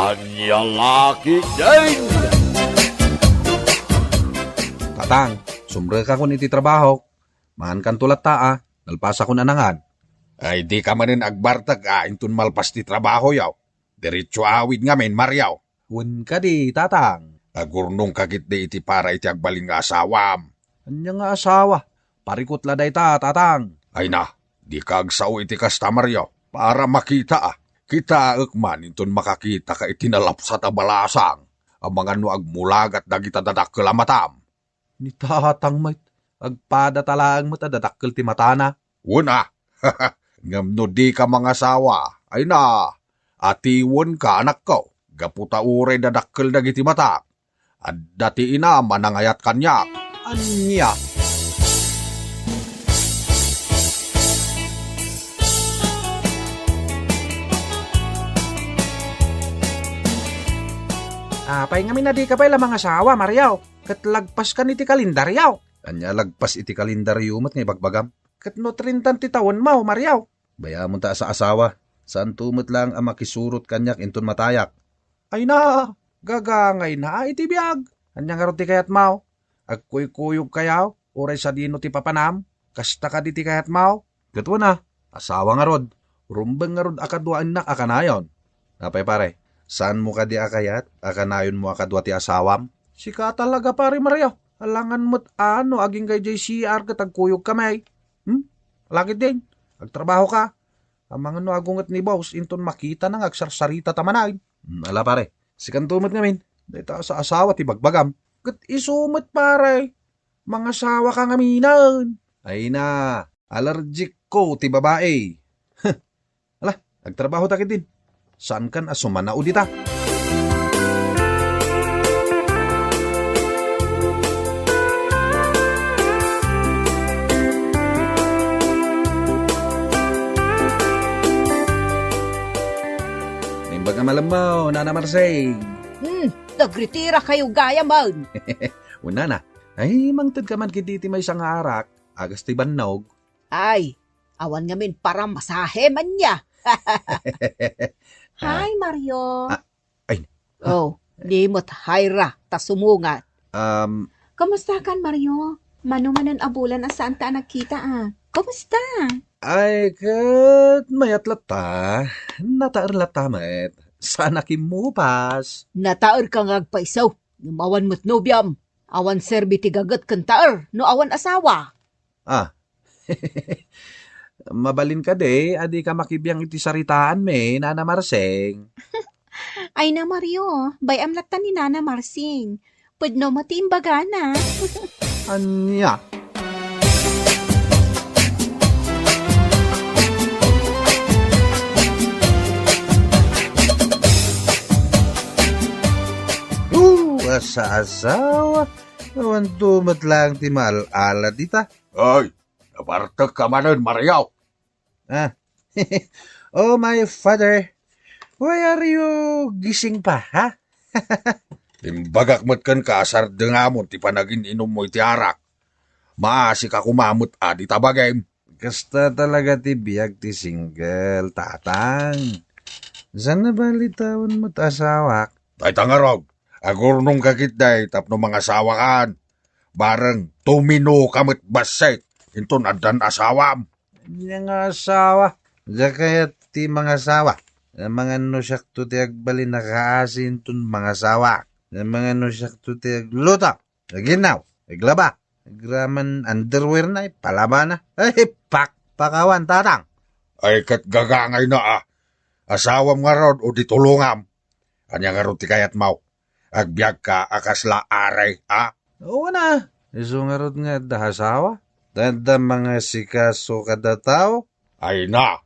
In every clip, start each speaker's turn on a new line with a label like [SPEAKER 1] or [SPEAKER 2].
[SPEAKER 1] Anyang laki din!
[SPEAKER 2] Tatang, sumre ka kun iti trabaho. Maan kan tulat ta, nalpasa ko na nangan.
[SPEAKER 3] Ay di ka manin agbartag intun malpas ti trabaho yaw. Diretso awid ngamin maryaw.
[SPEAKER 2] Wen ka di, tatang.
[SPEAKER 3] Agurnong kakit di iti para iti agbaling nga asawam.
[SPEAKER 2] Anya nga asawa. Parikot laday ta, tatang.
[SPEAKER 3] Ay na, di ka agsaw iti customer yaw. Para makita Kita akman intun makakita ka itinalapsat a balasang. Ang mga no agmulagat dagita dadakkel amatam.
[SPEAKER 2] Ni tatang mat. Agpada talaang mat adadakkel ti matana.
[SPEAKER 3] Una, ngam no di ka mga asawa. Ay na, atiwon ka anak ko. Gaputa uray dadakkel dagiti mata. At dati ina manangayat kanya.
[SPEAKER 2] Anya? Apay ngamin na di ka pa ilang mga asawa, Mariaw. Kat lagpas ka ni ti kalendaryaw. Anya lagpas iti kalendaryo mat nga bagbagam. Kat no 30 ti taon mo, Mariaw. Baya mo ta sa asawa. Saan tumot lang ang makisurot kanyak inton matayak. Ay na, gagangay na iti biyag. Anya nga ron ti kayat mau. Agkuy-kuyog kayaw, oray sa dino ti papanam. Kasta ka di ti kayat mau. Gatwa na, asawa nga rod. Rumbang nga rod akadwaan na akanayon. Napay pare. Saan mo ka di akayat? Akanayon mo akadwa ti asawam? Sika talaga pare Maria. Alangan mo't aging kay JCR katagkuyog kamay. Lagi din. Agtrabaho ka. Ang mga no agungat ni boss, inton makita nang agsarsarita tamanay. Ala pare, sikan tumot ngamin. Dito sa asawa ti bagbagam. Kat isumot pare. Mga asawa ka ngaminan. Ay na, allergic ko ti babae. Ala, agtrabaho takit din. Saan kan asumanao dita? Nimbag na malamaw, Nana Marsay.
[SPEAKER 4] Nagritira kayo gaya man.
[SPEAKER 2] Una na. Ay, mangtad ka man kititi may isang arak. Agas ti bannog.
[SPEAKER 4] Ay, awan ngamin para masahe man niya. Hi, Mario.
[SPEAKER 2] Ay.
[SPEAKER 4] Oh, di mo't hayra, ta sumungat.
[SPEAKER 5] Kamusta kan, Mario? Manumanan abulan ang saan ta nagkita Kamusta?
[SPEAKER 2] Ay, kat mayat lata. Nataar lata met. Sana kimupas.
[SPEAKER 4] Nataer ka ngagpaisaw. Numawan mo't nobyam. Awan serbi ti gagat kan taer, no awan asawa.
[SPEAKER 2] Mabalin ka de, adi ka makibiyang iti saritaan me, Nana Marseng.
[SPEAKER 5] Ay na, Mario. Bayam lata ni Nana Marsing. Pudno mo ti imbaga na.
[SPEAKER 2] Anya? Asa-asawa. Awan tumat lang ti mal-ala dita.
[SPEAKER 3] Ay, nabartag ka manin maryaw.
[SPEAKER 2] Oh, my father. Why are you gising pa, ha?
[SPEAKER 3] Timbagak mo't kan kasar dengamon ti panagin inom mo iti arak. Maasi ka kumamot di tabagay.
[SPEAKER 2] Kasta talaga ti biyag ti single, tatang. Saan na balitawan mo't asawak?
[SPEAKER 3] Ay tangarog, agurnong kakitday tapno mga asawakan. Bareng tumino kamot basay. Inton adan asawam.
[SPEAKER 2] Yang asawa. Diya kaya ti mga asawa. Ang mga nusyak to ti agbali nakaasin ton mga asawa. Ang mga nusyak to ti agluta. Aginaw. Aglaba. Agraman underwear na. Palaba na. Ay, pakawan, tatang.
[SPEAKER 3] Ay kat gagangay na Asawam nga rod o ditulungam. Anya nga rod ti kayat mau. Agbiag ka akasla aray
[SPEAKER 2] Oo na. Isungarot nga dahasawa. Tanda mga sikaso kada tao.
[SPEAKER 3] Ay na,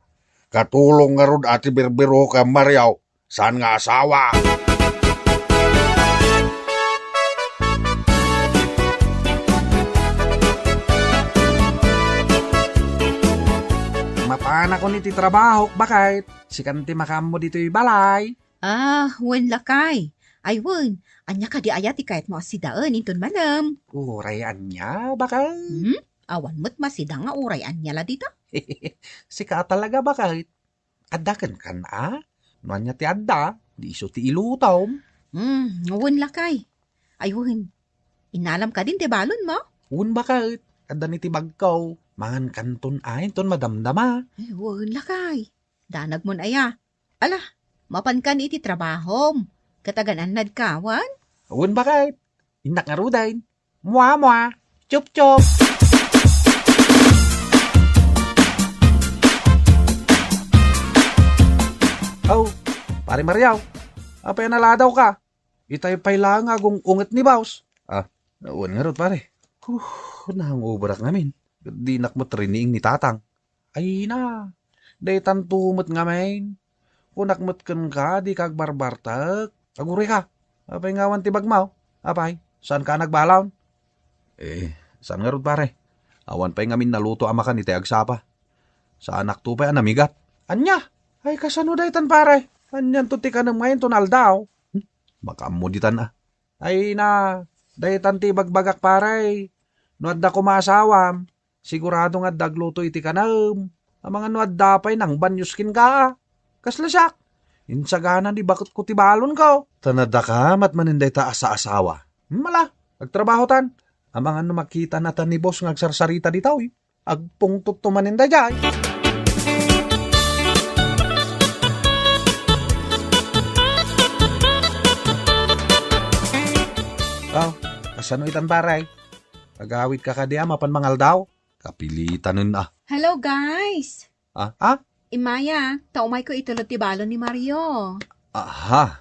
[SPEAKER 3] katulong nga rod ati birbiro ka maryaw. Saan nga asawa?
[SPEAKER 2] Mapana ko niti trabaho, bakit? Sikanti makamo dito balay.
[SPEAKER 5] Wen lakay. Ay, wen. Anya ka di ayat ikayat mo asidaan inton malam.
[SPEAKER 2] Urayan niya, bakit?
[SPEAKER 5] Awan mo't masida nga urayan niya la dito.
[SPEAKER 2] Sika talaga bakit? Adakan kan No anya ti adda. Di iso ti ilutaw.
[SPEAKER 5] Nguwan lakay. Ayun, inalam ka din ti balon mo?
[SPEAKER 2] Un bakit? Kada ni ti bagkaw. Mangan kanton ayin ton madamdama.
[SPEAKER 5] Ayun lakay. Danag mon aya. Ala, mapan ka ni iti trabahom. Katagananad kawan?
[SPEAKER 2] Un bakit? Inak nga rudain. Mua. Chup. Oh, pare Mariaw. Apa yan naladaw ka? Itay pay lang agong unget ni Baus. Nauwan nga rot pare. Nangubrak namin. Di nakmot riniing ni Tatang. Ay na, day tantumot nga main. Kunakmot kan ka, di kag barbartak. Aguri ka. Apay ngawan ti bagmaw. Apay, saan ka nagbalawn? Saan nga rot pare? Awan pa'y ngamin naluto ama ka ni te agsapa. Sa anak to pa'y anamigat. Anya? Ay kasano daytan pare? Anyan to ti ka ng ngayon tonal daw. Baka amuditan Ay na, daytan ti bagbagak pare. Nuadda kumasawam. Sigurado nga dagluto iti kanam. Ang mga nuadda pa'y nang banyuskin ka. Kaslasyak. Insagana di bakit ko ti balon ko. Tanada ka mat maninday ta asa asawa. Mala, agtrabaho tan. Ang mga makita na tan ni boss ng agsarsarita di tao. Agpungtot to maninday jay. Kasano itan paray? Agawit ka kadi mapan mangal daw. Kapilitan nun
[SPEAKER 5] Hello guys!
[SPEAKER 4] Imaya, taumay ko itulot ti balon ni Mario.
[SPEAKER 2] Aha.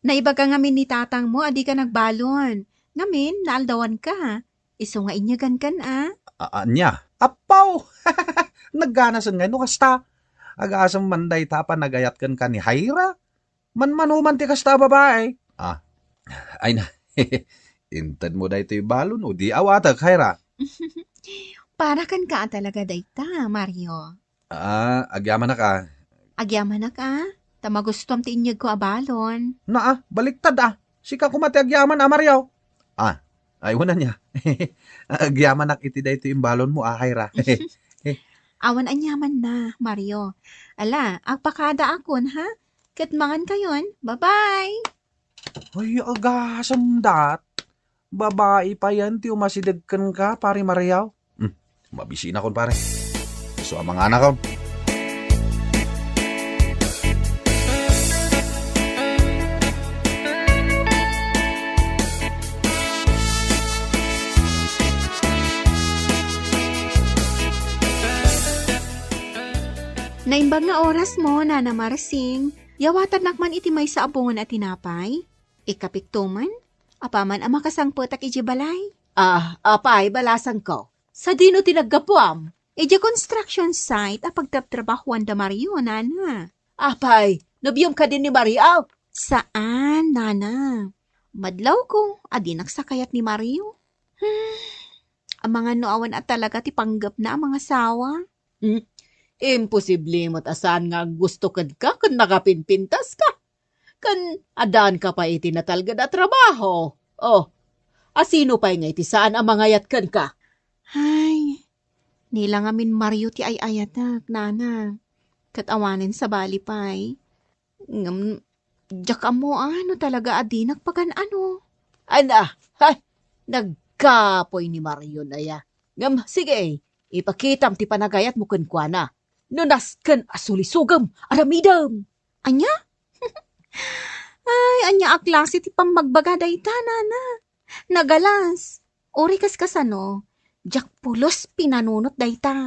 [SPEAKER 5] Naibaga ngamin ni tatang mo, adi ka nagbalon. Ngamin, naaldawan ka. Iso nga inyagan kan
[SPEAKER 2] Anya? Apaw! Nagganasan nga no kasta. Agasam manday tapa nagayat kan ka ni Haira. Manmanuman ti kasta babae. Ay na. Intad mo dahi ito yung balon o di awatag, Haira.
[SPEAKER 5] Para kan ka talaga dayta, Mario.
[SPEAKER 2] Agyaman na ka.
[SPEAKER 5] Agyaman na ka? Tamagustom ti inyag ko abalon.
[SPEAKER 2] Baliktad Sika kumati agyaman Mariaw. Ay wala niya. Agyaman na iti dahi ito yung balon mo, Haira.
[SPEAKER 5] Awan anyaman na, Mario. Ala, agpakada akon, ha? Katmangan kayon. Bye-bye!
[SPEAKER 2] Ay, agasam dat. Babae pa yan, ti umasidagkan ka, pare Mariaw. Mabisin akon, pare. So, ang mga anak ko.
[SPEAKER 5] Naimbag nga oras mo, Nana Marsing. Yawatan nakman iti may sa abungan at tinapay. Ikapiktuman? Apaman ang makasangputak iji balay?
[SPEAKER 4] Apay, balasan ko. Sa dino tinaggapuam?
[SPEAKER 5] Iji construction site a pagtatrabahuan da Mario, Nana.
[SPEAKER 4] Apay, nabiyom ka din ni Mario.
[SPEAKER 5] Saan, Nana? Madlaw ko, adi nagsakayat ni Mario. Ang mga noawan at talaga ti panggap na ang mga sawa.
[SPEAKER 4] Imposible mo't asan nga gusto kad ka kan nakapinpintas ka. Kan adaan ka pa iti natalga na trabaho. Asino pa'y nga iti saan ang mga yatkan ka?
[SPEAKER 5] Ay, nila nga min Mario ti ay ayatak, Nana. Katawanin sa bali pa'y. Diyak mo talaga adinak pagan ano.
[SPEAKER 4] Nagkapoy ni Mario na ya. Sige, ipakitam ti panagayat mo kunkwana. Nunaskan asulisugam, aramidam.
[SPEAKER 5] Anya? Ay, anya aklase ti pamagbaga dayta, Nana. Nagalas. Ori kas kasano, jak pulos pinanunot dayta.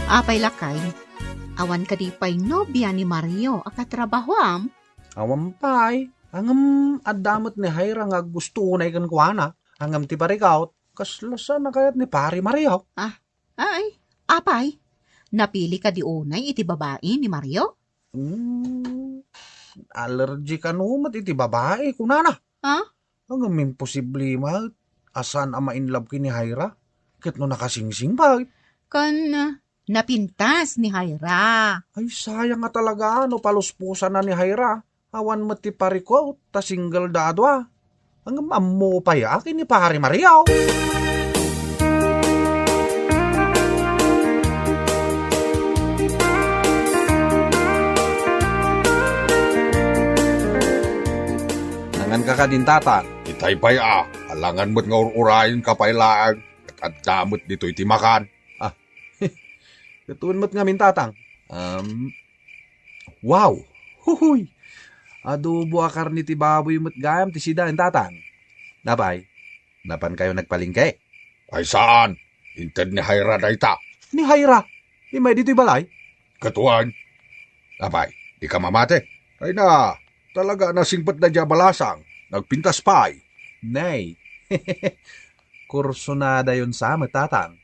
[SPEAKER 5] Apay lakay. Awan ka di pa'y nobya ni Mario akatrabahoam.
[SPEAKER 2] Awan pa'y. Angam adamot ni Haira nga gusto na ikan kuana. Angam ti parikaut. Kaslasa na kayat ni pari Mario.
[SPEAKER 5] Ay, apay. Napili ka di unay iti babae ni Mario?
[SPEAKER 2] Allergy ka numat iti babae kunana. Angam imposible ma. Asan ama in love ki ni Haira? Kit no nakasingsing pa.
[SPEAKER 5] Napintas ni Haira.
[SPEAKER 2] Ay sayang nga talaga paluspusan na ni Haira. Awan mo ti parikaut ta single dadwa. Ang ammo pa ya, akin ni pare Mariaw. Nangan ka din tatang.
[SPEAKER 3] Itay pay alangan mo't nga urayin ka pay laang. At damot dito itimakan.
[SPEAKER 2] Katuan mo't nga min tatang. Wow! Huhuy! Adobo akar ni ti baboy mo't gayam ti sida tatang. Napay, napan kayo nagpalingke?
[SPEAKER 3] Ay saan? Inted ni Hayra dayta.
[SPEAKER 2] Ni Hayra, imay dito'y balay.
[SPEAKER 3] Katuan. Abay, di ka mamate. Ay na, talaga nasingpat na dya balasang. Nagpintas pay.
[SPEAKER 2] Nay, kursunada yun sa tatang.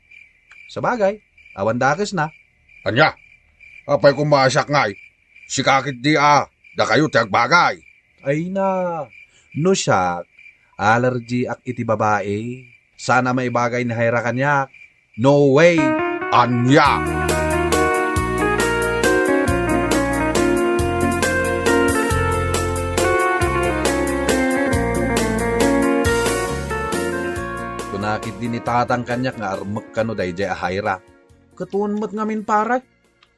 [SPEAKER 2] Sa bagay, awan dakis na.
[SPEAKER 3] Anya, apay kung maasak ngay. Sikakit di da kayo tiyag bagay.
[SPEAKER 2] Ay na, no siya, allergy ak iti babae. Sana may bagay na Hayra kanya. No way!
[SPEAKER 3] Anya!
[SPEAKER 2] Kunakit din ni tatang kanyak nga armak kano day jay Hayra. Katuan mo't ngamin paray.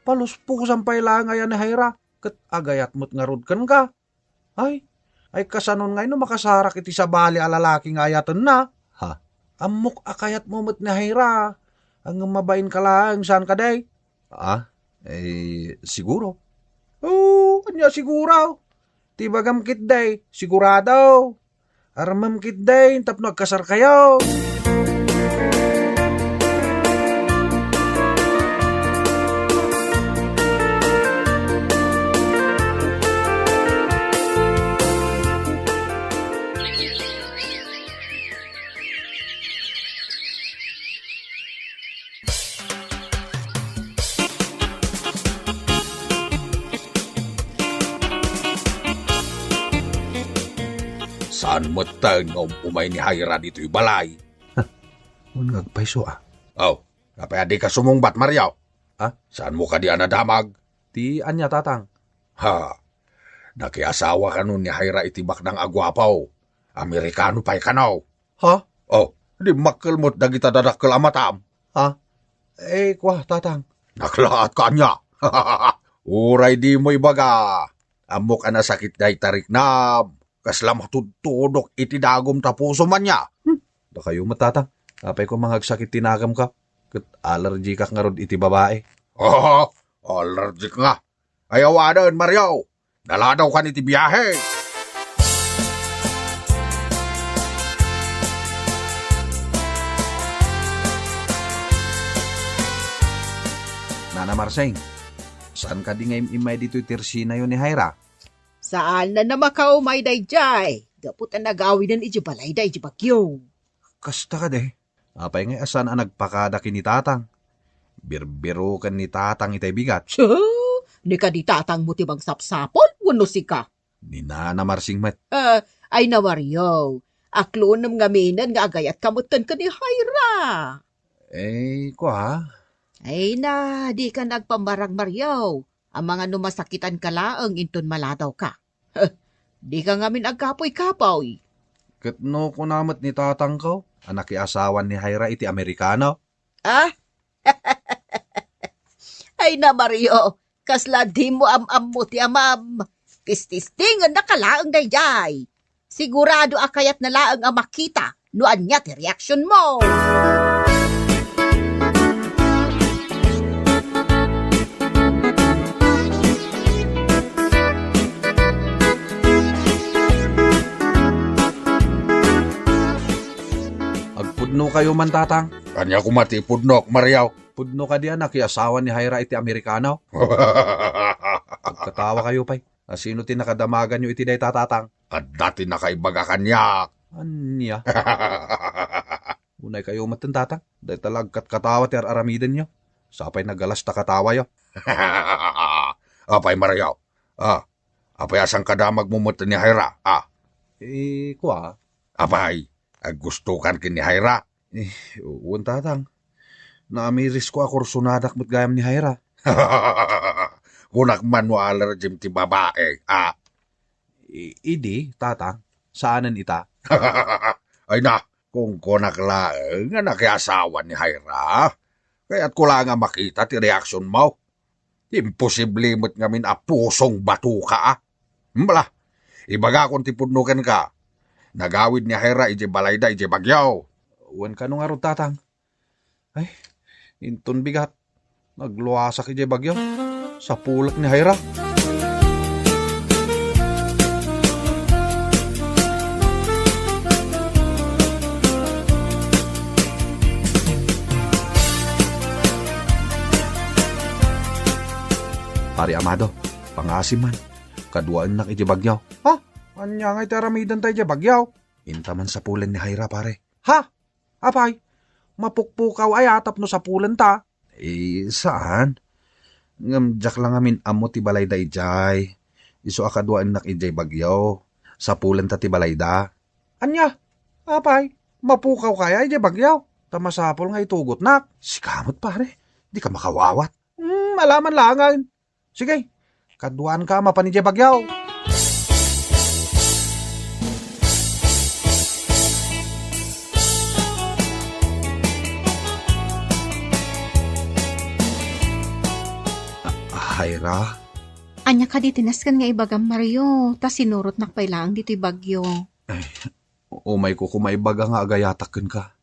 [SPEAKER 2] Paluspok sampay lang nga yan ni Hayra. Kat agayat mo't nga rod kan ka. Ay kasanon ngay no makasarak iti sa bali alalaki nga ayatan na. Ha? Amok akayat mo mo't ni Hayra. Ang mabain ka lang, saan ka day? Siguro. Oo, kanya siguro. Tibagam kit day, sigurado. Aramam kit day, tapno agkasar kayo.
[SPEAKER 3] Saan mo tang umay ni Hayra dito'y balay?
[SPEAKER 2] Unggag paiso
[SPEAKER 3] Oh, kapay adi ka sumungbat, Mariaw.
[SPEAKER 2] Ha?
[SPEAKER 3] Saan mo ka di anadamag?
[SPEAKER 2] Ti anya tatang.
[SPEAKER 3] Ha, nakiasawa ka nun ni Hayra itibak ng agwapaw. Amerikano pa'y kanaw.
[SPEAKER 2] Ha?
[SPEAKER 3] Oh, di makkel mo't dagita dadakkel amatam.
[SPEAKER 2] Kwa tatang.
[SPEAKER 3] Naklaat ka niya. Uray di mo ibaga. Amok ana sakit day tarik nam. Kaslam tutudok iti dagom tapuso man niya.
[SPEAKER 2] Da kayo matatang. Apay ko mangagsakit tinagam ka. Kat allergy ka nga rod iti babae.
[SPEAKER 3] Oh, allergic nga. Ayawanan, Mario. Naladaw ka niti biyahe.
[SPEAKER 2] Nana Marseng, saan ka di ngayon imay dito tirsina yun ni Hayra?
[SPEAKER 4] Saan na makaumay day jay? Gapot ang nagawi ng iji balay day iji bagyo.
[SPEAKER 2] Kasta ka de. Apay nga asan ang nagpakada ni tatang. Birbiro kan ni tatang itay bigat.
[SPEAKER 4] Siya, ni ka di tatang mo tibang sapsapon, wano si ka.
[SPEAKER 2] Ni Nana Marseng met.
[SPEAKER 4] Ay nawaryo, aklo nam ngaminan nga agayat kamutan ka ni Hayra.
[SPEAKER 2] Kwa.
[SPEAKER 4] Ay na, di ka nagpamarang Maryaw. Ang mga numasakitan ka laang inton maladaw ka. Di ka ngamin agkapoy-kapoy.
[SPEAKER 2] Katno ko namat ni tatang ko. Anak asawan ni Hayra iti Amerikano.
[SPEAKER 4] Ay na Maryo, kasla di mo am mo ti amam. Kististingan na kalaang dayjay. Sigurado akayat na laang ang makita. Nuan niya ti reaction mo.
[SPEAKER 2] Agpudno kayo man tatang.
[SPEAKER 3] Kanya kumati pudnok, Mariaw.
[SPEAKER 2] Pudno ka di anak asawan ni Hayra iti Amerikano. Katawa kayo pay. Sino tinakadamagan nyo iti day tatatang?
[SPEAKER 3] At dati nakaibaga kanya.
[SPEAKER 2] Anya? Unay kayo matan tatang. Day talagkat katawa ti aramidan nyo. Sapay nagalas ta katawa yo.
[SPEAKER 3] Apay, Mariaw. Apay asang kadamag mo ni Hayra.
[SPEAKER 2] Kwa?
[SPEAKER 3] Apay, gustukan kin ni Hayra.
[SPEAKER 2] Uwan tatang. Naamiris ko ako sunadak mo't gayam ni Hayra.
[SPEAKER 3] Kunak man mo allergy ti babae.
[SPEAKER 2] Idi, tatang. Saanan ita?
[SPEAKER 3] Ay na, kung konaklaan nga nakiasawa ni Hyra, kaya't ko lang nga makita ti reaksyon mo. Imposible mo't ngamin pusong batuka ah. Mbala, ibaga kung tipudnukan ka. Nagawid ni Hyra ije balayda ije bagyaw.
[SPEAKER 2] Uwan ka nung arot tatang. Ay, inton bigat. Nagluwasak ije bagyo. Sa pulak ni Hyra. Pari Amado, pangasim man. Kaduaan nak ije bagyaw. Ha? Anya nga itaramidan tayo ije bagyaw. Inta man sa pulan ni Hyra, pare. Ha? Apay? Mapukpukaw ay atap no sa pulan ta. Saan? Ngamjak lang amin amo ti balayda ijay. Iso akaduaan nak ijay bagyaw. Sa pulan ta ti balayda. Anya? Apay? Mapukaw kaya ijay bagyaw. Tamasapol nga itugot nak. Sikamot pare. Di ka makawawat. Malaman langan. Sige, kaduan ka mapanijay bagyaw. Hyra?
[SPEAKER 5] Anya ka di tinaskan nga ibagam Mario, ta sinurot nakpailaang dito'y bagyo.
[SPEAKER 2] Umay ko kumaibaga nga agayataken ka.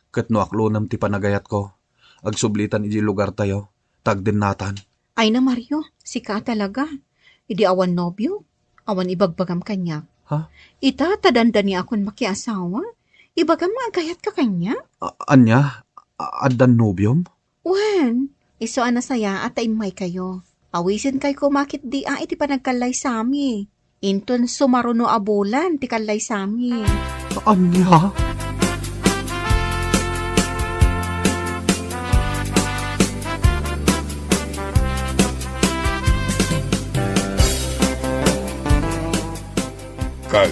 [SPEAKER 2] Ket no aklonam ti panagayat ko. Agsublitan iji lugar tayo. Tagden natan.
[SPEAKER 5] Ay na Mario, si ka talaga. Idi awan nobyo, awan ibagbagam kanya.
[SPEAKER 2] Ha?
[SPEAKER 5] Ita tadanda niya akon makiasawa. Ibagam magayat ka kanya?
[SPEAKER 2] Anya? Adan nobyom?
[SPEAKER 5] Wen, iso ana saya at imay kayo. Awisin kay ko makit di iti panagkalay sami. Inton sumaruno abulan ti kalay sami.
[SPEAKER 2] Anya?
[SPEAKER 3] Kag,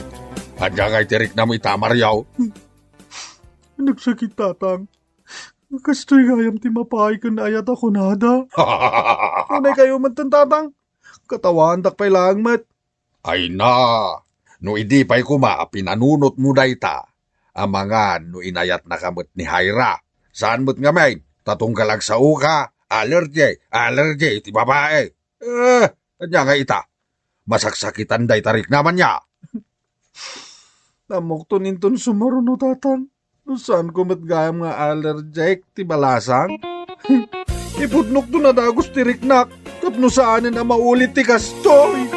[SPEAKER 3] anya nga itirik na mo itamaryaw.
[SPEAKER 2] Nagsakit tatang. Kastoy gayam ti mapay kan ayat ako nada. Anay kayo man tatang. Katawan dakpay lang mat.
[SPEAKER 3] Ay na, no idi pa'y kuma, pinanunot mo dayta. Amangan no inayat na kamot ni Hyra. Saan mo't nga may? Tatunggalag sa uka, allergy, ti babae. Kanya nga ita. Masaksakitan day tarik naman niya.
[SPEAKER 2] Namok to ninton sumaruno tatang. Saan ko matgayam nga allergic ti balasang? Ipudnok to na dagos ti riknak. Kapno saanin na maulit ti kastoy.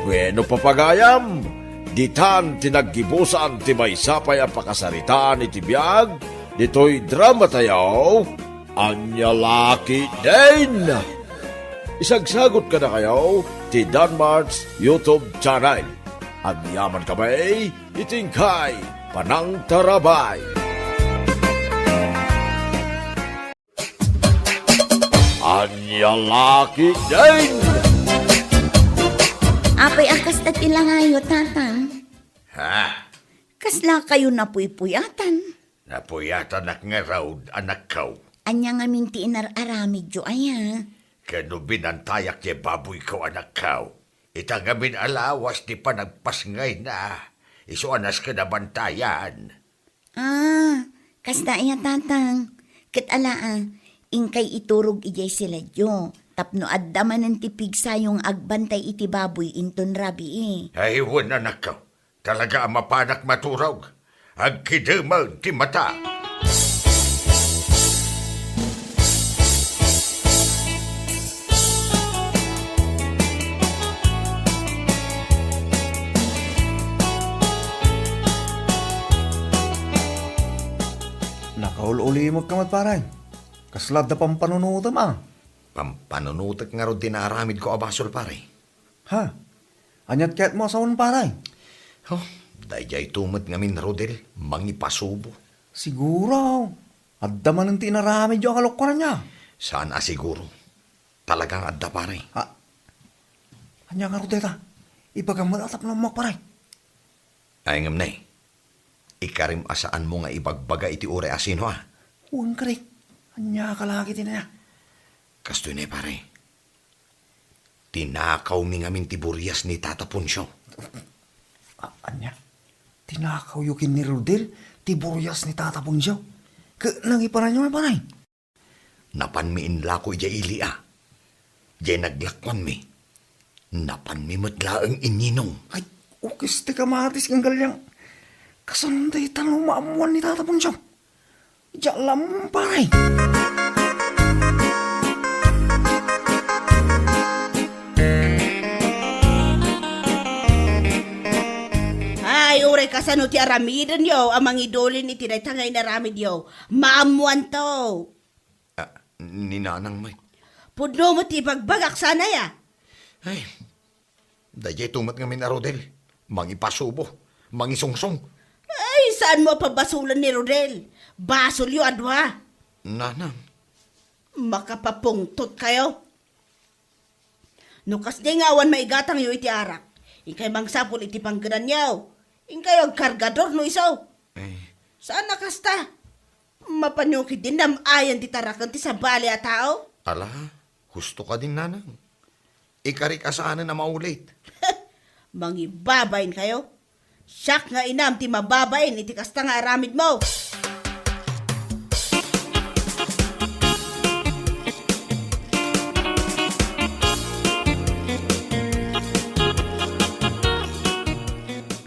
[SPEAKER 1] Bueno papagayam, ditan tinaggibusan ti maysapay ang pakasaritaan iti biyag, dito'y drama tayo, Anya Laki din! Isagsagot ka na kayo ti Danmar's YouTube channel. At yaman kamay, itingkay Panang Tarabay. Anya Laki din!
[SPEAKER 6] Apay akas na tilangayo, tatang.
[SPEAKER 1] Ha?
[SPEAKER 6] Kasla kayo napuypuyatan.
[SPEAKER 1] Napuyatan ak nga raw anak kau.
[SPEAKER 6] Anya nga minti inararamid jo aya.
[SPEAKER 1] Kano binantayak ti baboy ko anak kau. Ita nga binalawas ti panagpasngay na. Iso anas ka na bantayan.
[SPEAKER 6] Kasta iya, tatang. Ket alaan, ingkay iturog ijay sila jo. Tapno addaman ng tipig sayong agbantay iti baboy inton rabi
[SPEAKER 1] Ay, wala anak kau. Talaga ang mapanak maturog. Agkidumal ti mata.
[SPEAKER 7] Nakaul-ulimot ka matparay. Kaslad na pampanunutam
[SPEAKER 8] Pampanunutak nga ron dinaramid ko abasol pare.
[SPEAKER 7] Ha? Anyat kaya't mo asawan paray?
[SPEAKER 8] Oh, dayjay tumot ngamin Rodel, mangipasubo.
[SPEAKER 7] Siguro. Adda man ang tinaramid yung kalokkoran niya.
[SPEAKER 8] Saan asiguro? Talagang adda pare.
[SPEAKER 7] Anya nga Rodeta, ibagang malatap na mo paray.
[SPEAKER 8] Ay ngam na ikarim asaan mo nga ibagbaga iti ure asino
[SPEAKER 7] Huwag ka rin. Anya ka lagi din na.
[SPEAKER 8] Kastoy na pare. Tinakaw mi ngamin tiburias ni Tata Punsyo.
[SPEAKER 7] Anya, tinakaw yukin ni Rodel, tiburyas ni Tata Punsyo. Nangiparan niyo may panay.
[SPEAKER 8] Napan mi inla ko ija ili Jay naglakwan mi. Napan mi matlaang ininong.
[SPEAKER 7] Ay, ukis ti kamatis kang galyang. Kasanday tanong maamuan ni Tata Punsyo. Diyan lang mong panay.
[SPEAKER 9] Ay, uray kasano ti aramidan yo, amang idolin iti tangay na ramid yo. Maamuan to.
[SPEAKER 8] Ninanang may.
[SPEAKER 9] Pudno mo ti pagbagak sana ya.
[SPEAKER 8] Ay, dayay tumat ngamin na Rodel. Mangipasubo, mangisungsong.
[SPEAKER 9] Ay, saan mo pabasulan ni Rodel? Basol yo adwa.
[SPEAKER 8] Nanang,
[SPEAKER 9] Makapapungtot kayo. Nukas di ngawan maigatang yo iti arak. Ikay mangsapol iti pangganan yaw. Ikay ang kargador no isaw. Saan nakasta? Mapanyukid din namayan ti tarakan ti sabali a tao.
[SPEAKER 8] ala, husto ka din nanang. Ikarik asaanan na maulit.
[SPEAKER 9] Mangibabain kayo. Siyak nga inam ti mababain iti kasta nga aramid mo.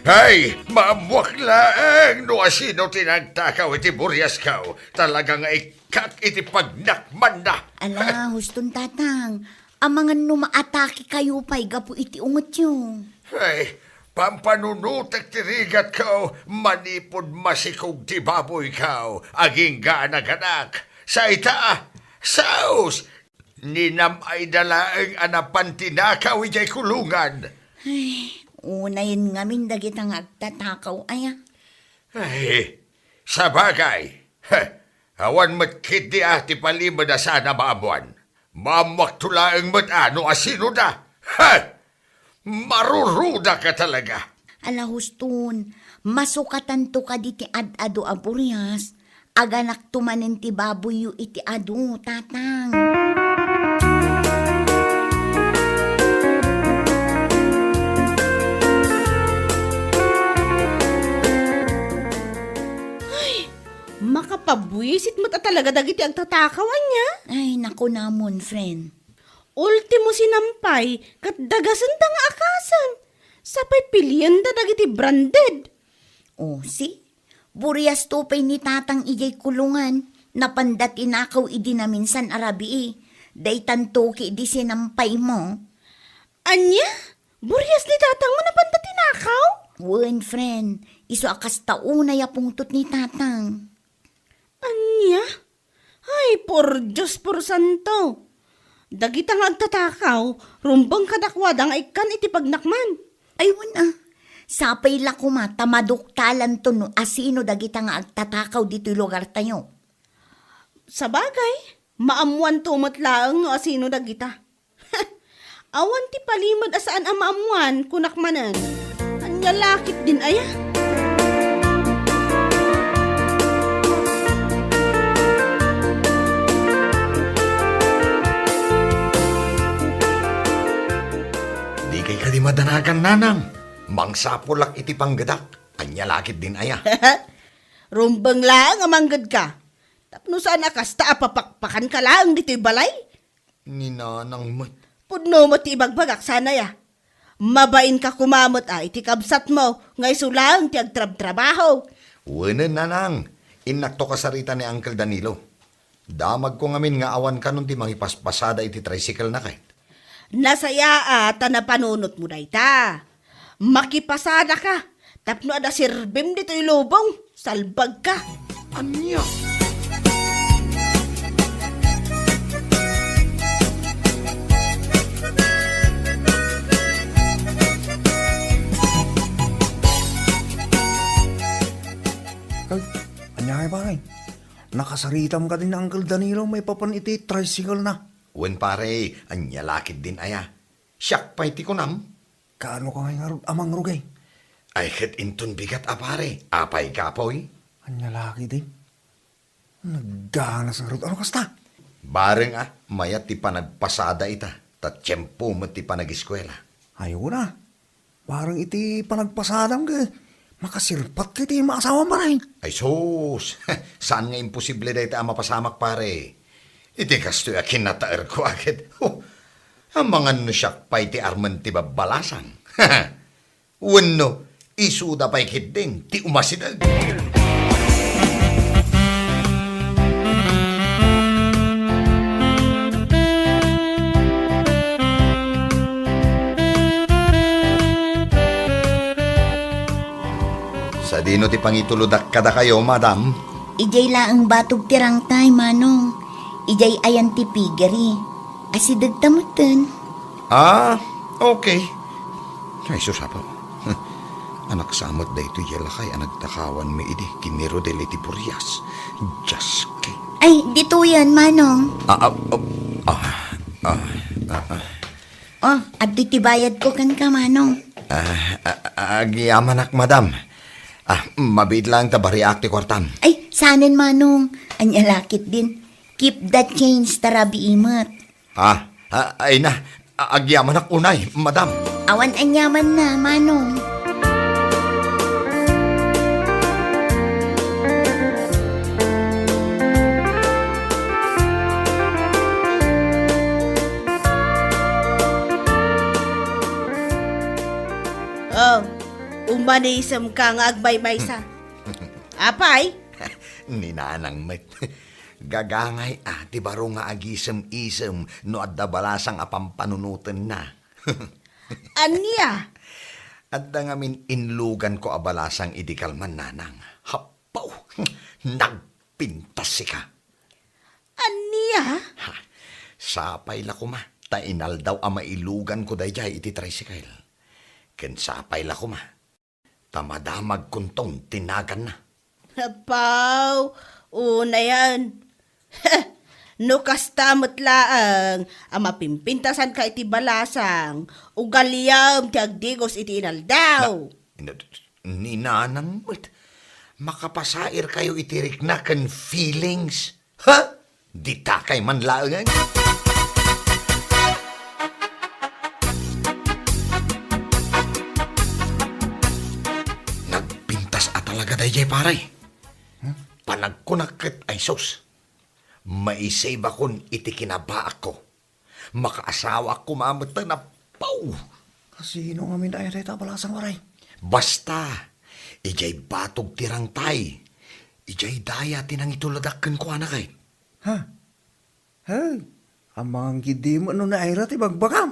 [SPEAKER 1] Hay, maamwak laeng no asino tinagtakaw iti buryas kao. Talagang ikak iti pagnakman na.
[SPEAKER 6] Ala, huston tatang. Amangan no maatake kayo pa'y gapu iti ungot yun.
[SPEAKER 1] Hay, pampanunutek ti rigat kao. Manipod masikog ti baboy kao. Aging gaanaganak. Sa ita, saus. Ninam ay dalaeng anapan tinakaw ijay kulungan.
[SPEAKER 6] Unayin ngamin dagit ang agtatakaw aya.
[SPEAKER 1] Ay, sa bagay. Awan matkit di ti palimod na sana maamuan. Mamwak tulaang ano asino da. Maruruda ka talaga.
[SPEAKER 6] Ala huston, masukatan to ka di ti ad-ado a buryas. Aganak tumanin ti baboy yu iti ado, tatang.
[SPEAKER 9] Makapabwisit mo ta talaga dagiti ang tatakawan niya.
[SPEAKER 6] Ay, naku namon, friend.
[SPEAKER 9] Ultimo sinampay, kat dagasan da nga akasan. Sapay pilihan da dagiti branded.
[SPEAKER 6] O, si? Buryas tupay ni tatang ijay kulungan. Napandat inakaw idi na minsan arabi. Day tantoki di sinampay mo.
[SPEAKER 9] Anya? Buryas ni tatang mo napandat inakaw?
[SPEAKER 6] Wen, friend. Iso akas tauna ya pungtot ni tatang.
[SPEAKER 9] Anya? Ay, por Diyos por santo. Dagitang agtatakaw, rumbang kadakwadang ikan iti pagnakman.
[SPEAKER 6] Aywan sapay la kuma tamaduktalan to no asino dagita nga agtatakaw dito'y lugar tayo.
[SPEAKER 9] Sa bagay, maamuan tumat laang no asino dagita. Awan ti palimod asaan ang maamuan kunakmanan. Anya lakit din aya.
[SPEAKER 8] Di kay ka di madanagan nanang. Mangsapulak iti panggadak. Anya lakit din aya.
[SPEAKER 9] Rumbang laang amanggad ka. Tapno saan akasta apapakpakan ka laang dito'y balay?
[SPEAKER 8] Ninanang mat.
[SPEAKER 9] Pudno mo ti ibagbagak sana ya. Mabain ka kumamot iti kabsat mo. Ngay sulang ti agtrab-trabaho.
[SPEAKER 8] Wenen nanang. Inakto ka sarita ni Uncle Danilo. Damag ko ngamin nga awan ka nun ti mangipaspasada iti tricycle na kahit.
[SPEAKER 9] Nasaya at na panunot mo na ita. Makipasada ka. Tapno ada sirbim dito'y lubong. Salbag ka.
[SPEAKER 8] Anya?
[SPEAKER 7] Ay, anya kay pare. Nakasaritam ka din na Uncle Danilo, may papan iti tricycle na.
[SPEAKER 8] Wen pare, anya lakit din aya. Siyak pa iti kunam.
[SPEAKER 7] Kaano ka ngayon amang rugay?
[SPEAKER 8] Ay ket inton bigat apare. Apay kapoy.
[SPEAKER 7] Anya laki din. Nagganas nga rod. Ano kasta?
[SPEAKER 8] Bareng mayat ti panagpasada ita. Tatsyempo mo ti panag-eskwela.
[SPEAKER 7] Ayaw na. Parang iti panagpasadang ka. Makasirpat ka iti maasawa maray.
[SPEAKER 8] Ay sus, saan nga imposible da iti mapasamak pare? Iti kasto ya kinataer ko agad. Ang mga nusyak pa iti arman ti babalasan. Wano, isuda pa ikit din, ti umasidag. Sa dino ti pangituludak kada kayo, madam?
[SPEAKER 6] Ijay laang batog tirang tay, manong. Ijay ayan ti pigeri. Asidag tamutan.
[SPEAKER 8] Ah, okay. Ay, susapaw. Anak samot da ito yala kay anagtakawan mi idi kiniro de liti Burias. Just kay.
[SPEAKER 6] Ay, dito yan, manong. Oh, at tibayad ko kan ka, manong.
[SPEAKER 8] Agiyamanak, madam. Mabid lang tabari akti kwartam.
[SPEAKER 6] Ay, sanin, manong. Anya lakit din. Keep that change, tarabi imot.
[SPEAKER 8] Ay na. Agiyamanak unay, madam.
[SPEAKER 6] Awan anyaman na, manong.
[SPEAKER 9] Oh, umanisam ka nga agmay-maysa. Apay?
[SPEAKER 8] Ninanang met. Gagangay ti baro nga agisem-isem no adda balasang apampanunuten na.
[SPEAKER 9] Anya?
[SPEAKER 8] Adda ngamin inlugan ko abalasang idikalman nanang. Hapaw! Nagpintas si ka.
[SPEAKER 9] Anya?
[SPEAKER 8] Sapay la ko ma. Tainal daw mailugan ko dayjay iti tricycle. Ken sapay la ko ma. Tamadamag kuntong tinagan na.
[SPEAKER 9] Apaw, una yan. No kastamot laang, mapimpintasan ka iti balasang, ugaliyam ti agdigos iti inaldaw.
[SPEAKER 8] Ninanang met. Makapasair kayo itirik na kan feelings. Ha? Dita kay man laang. Nagpintas talaga dayjay paray. Panagkunakit ay sus. Maisave akon iti kinaba ako. Makaasawa ko mamata na paw.
[SPEAKER 7] Kasino nga min ay reta balasang maray?
[SPEAKER 8] Basta, ijay batog tirang tay. Ijay daya tinang ituladakken ko anakay.
[SPEAKER 7] Ha? Hey, amang gidi mo ano na ayra ti bagbagam.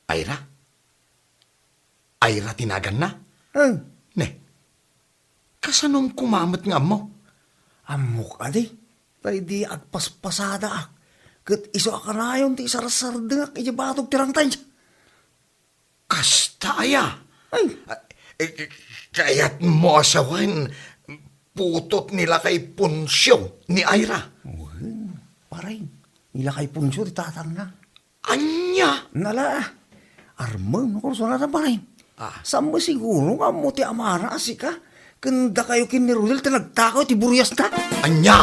[SPEAKER 8] Ayra? Ayra tinagan na?
[SPEAKER 7] Hey,
[SPEAKER 8] Ne, kasanong kumamat nga mo?
[SPEAKER 7] amok adi. Tay di agpaspasada ak. Kat iso akarayon ti sarasardeng ak ijabatog tirang tay.
[SPEAKER 8] Kasta aya.
[SPEAKER 7] Ay,
[SPEAKER 8] Kaya't mo asawan, putot nila kay Punsyo ni Ayra.
[SPEAKER 7] paray. Nila kay punsyo ti tatang na.
[SPEAKER 8] Anya?
[SPEAKER 7] Nala, armang no kurso na paray. Saan mo siguro nga mo ti amara asika? Kanda kayo kin ni Rudel ti nagtakaw ti Burias na.
[SPEAKER 8] Anya?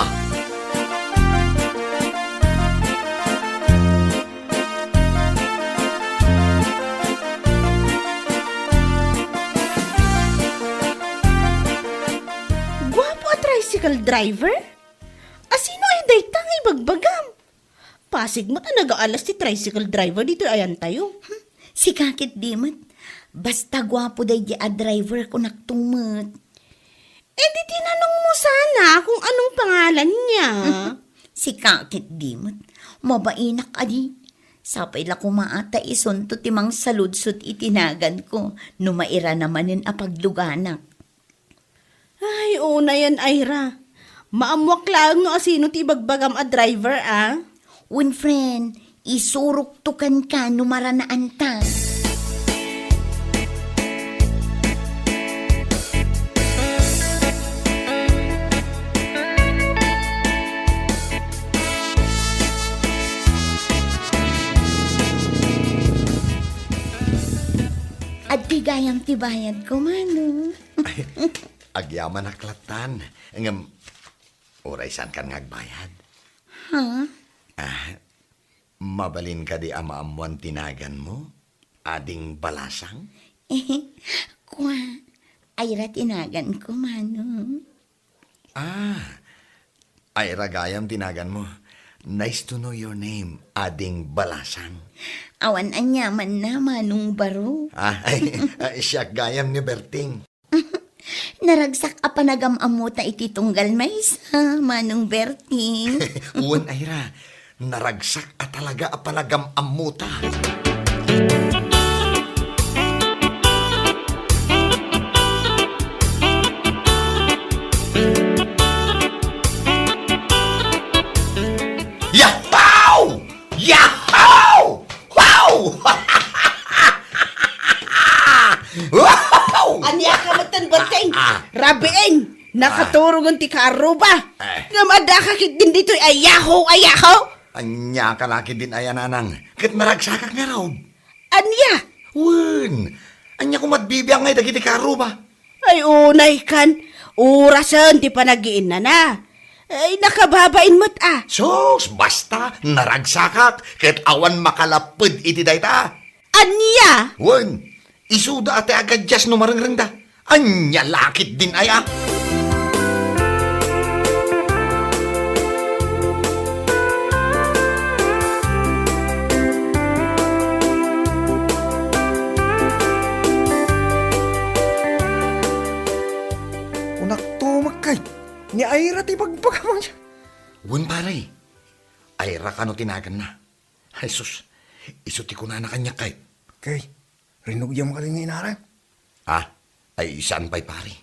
[SPEAKER 9] Gwapo a tricycle driver? Asino ay daytang ibagbagam? Pasig mo ta nag-aalas ti tricycle driver dito ayan tayo.
[SPEAKER 6] Si kakit dimot. Basta gwapo day di a driver ko naktumot.
[SPEAKER 9] Eh di tinanong mo sana kung anong pangalan niya.
[SPEAKER 6] Si kakit dimot. Mabainak adi. Sapay la kumaata isunto timang saludsot itinagan ko. Numaira namanin a pagluganak.
[SPEAKER 9] Ay, una yan, Ayra. Maamwak lang no asino ti ibagbagam a driver, ah.
[SPEAKER 6] Un friend, isurok tukan ka numaranaan ta. At tigayang tibayad ko, manong.
[SPEAKER 8] Agyaman aklatan. Oray saan kan ngagbayad?
[SPEAKER 6] Ha?
[SPEAKER 8] Mabalin ka di amaamuan tinagan mo? Ading balasang?
[SPEAKER 6] Kwa, Ira tinagan ko, Manong.
[SPEAKER 8] Ay ragayam tinagan mo. Nice to know your name, ading balasang.
[SPEAKER 6] Awan anyaman na, Manong Baro.
[SPEAKER 8] Siya gayam ni Berting.
[SPEAKER 6] Naragsak a panagam-amuta iti tunggal may sa, Manong Berting.
[SPEAKER 8] Uwan Ira, naragsak at talaga apalagam amuta. Yahaw! Yahaw! Wow! Wow!
[SPEAKER 9] Anya ka matan Berting. Rabiing. Nakaturungan ti karuba. Namada ka kit din dito'y ayaho.
[SPEAKER 8] Anya ka laki din ayan anang. Kat naragsakak nga raw.
[SPEAKER 9] Anya?
[SPEAKER 8] Wen, anya ko matbibiyang ngay dagiti karo ba?
[SPEAKER 9] Ay unay kan. Urasan ti panagiin na. Ay nakababain mo't
[SPEAKER 8] Sos, basta naragsakak. Kat awan makalapod iti dayta.
[SPEAKER 9] Anya?
[SPEAKER 8] Wen, isuda ate agad jas no marangrang da. Anya lakit din aya.
[SPEAKER 7] Unak tumak kay. Ni Ira ti pagpagamang siya.
[SPEAKER 8] Wen pare, ayra ka no tinagan na. Ay sus, isuti ko na kanya kay.
[SPEAKER 7] Kay, rinugyam ka rin inaran.
[SPEAKER 8] Ay saan pa'y pare?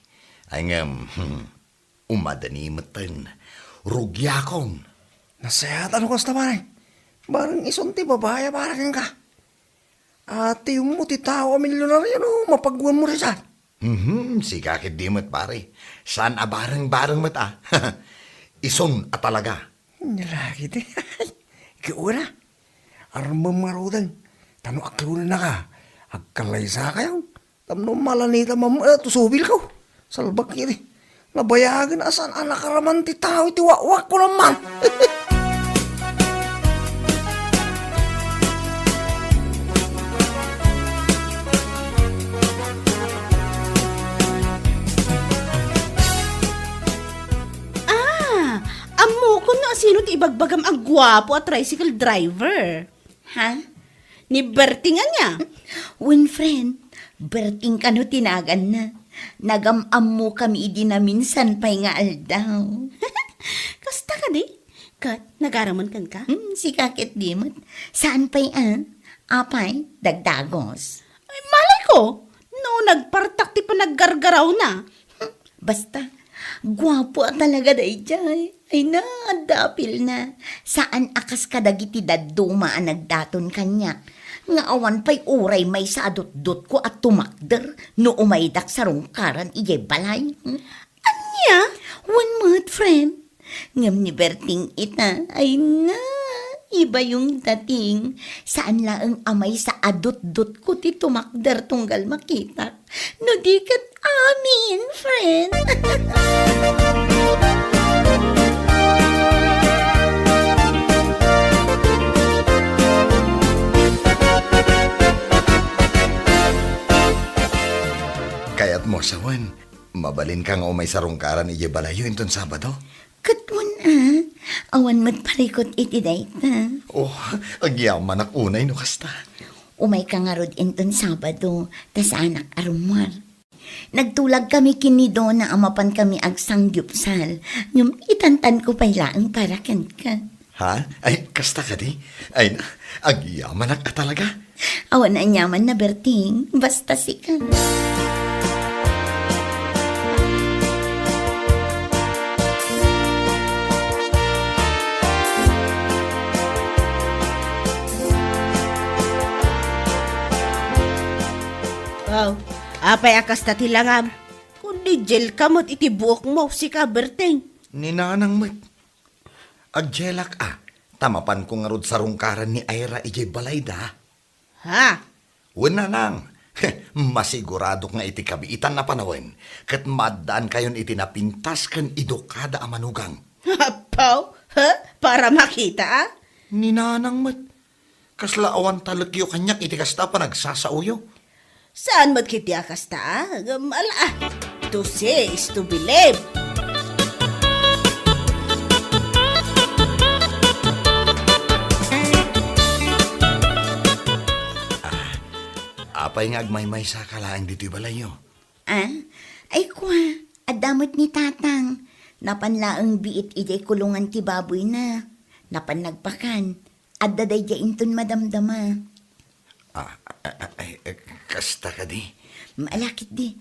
[SPEAKER 8] Ay umadani matan. Rugyakon.
[SPEAKER 7] Nasayatan ko sa tabaray. Barang isunti babaya parang ka. Ate mo ti tao milyonaryo no, mapagwan mo rin saan.
[SPEAKER 8] Sigakit di mo't pare. Saan bareng-bareng mo't Ison at talaga.
[SPEAKER 7] Nilaki di. Ikaw na. Armang marudan. Tano aklunan na ka. Agkalaysa kayo. Tamno malanita tusubil ko. Salbak yun Nabayagan asan anak karaman ti tao iti wakwak ko naman.
[SPEAKER 9] Amo ko na sino ti ibagbagam ang gwapo at tricycle driver.
[SPEAKER 6] Ha?
[SPEAKER 9] Ni Berting niya.
[SPEAKER 6] Winfriend, Berting kano tinagan na. Nagamam mo kami idi na minsan pa'y nga aldaw.
[SPEAKER 9] Kasta ka di? Kat, nagaraman kan ka?
[SPEAKER 6] Si kakit dimot. Saan pa'y apay, dagdagos.
[SPEAKER 9] Ay, malay ko. No, nagpartak ti pa naggargaraw na.
[SPEAKER 6] Basta, gwapo talaga day jay. Ay na, dapil na. Saan akas kadagiti daduma ang nagdaton kanya. Nga awan pa'y uray may sa adot-dot ko at tumakder no umaydak sa rungkaran iyay balay.
[SPEAKER 9] Anya?
[SPEAKER 6] One month, friend. Ngam ni Berting ita, ay na, iba yung dating. Saan laang amay sa adot-dot ko ti tumakder tunggal makita. No di kat amin, friend.
[SPEAKER 8] Kaya't mo sawan, mabalin ka nga umay sarungkaran ije balayo inton Sabado.
[SPEAKER 6] Katun awan mo't parikot iti dayta.
[SPEAKER 8] Oh, agyaman ak unay no kasta.
[SPEAKER 6] Umay ka nga rod inton Sabado, tas anak arumar. Nagtulag kami kinido na amapan kami agsang gyupsal. Ngum itantan ko pa'y laang para kan ka.
[SPEAKER 8] Ha? Ay, kasta ka di? Ay, agyaman ak talaga.
[SPEAKER 6] Awan na nyaman na Berting, basta si ka.
[SPEAKER 9] Wow, apay akas ta tilangam. Kundi gel kamot iti buok mo si ka Berting.
[SPEAKER 8] Ninanang met. Agjelak tamapan ko nga rod sarungkaran ni Ira ije balayda.
[SPEAKER 9] Ha?
[SPEAKER 8] Wala nang. Masigurado nga iti kabiitan na panawin. Kat maddaan kayon iti napintas kan idokada amanugang.
[SPEAKER 9] Hapaw? Ha? Para makita
[SPEAKER 8] Ninanang met. Kasla awan talagyo kanyak iti kasta pa nagsasauyo.
[SPEAKER 9] Saan magkiti kasta? To see is to believe.
[SPEAKER 8] Apay nga agmay-may sa kalaang dito'y balayo.
[SPEAKER 6] Ay kwa, adamot ni tatang. Napanlaang biit ijay kulungan ti baboy na. Napanagpakan. Adda day jainton madamdama.
[SPEAKER 8] Kasta ka di.
[SPEAKER 6] Maalakit di.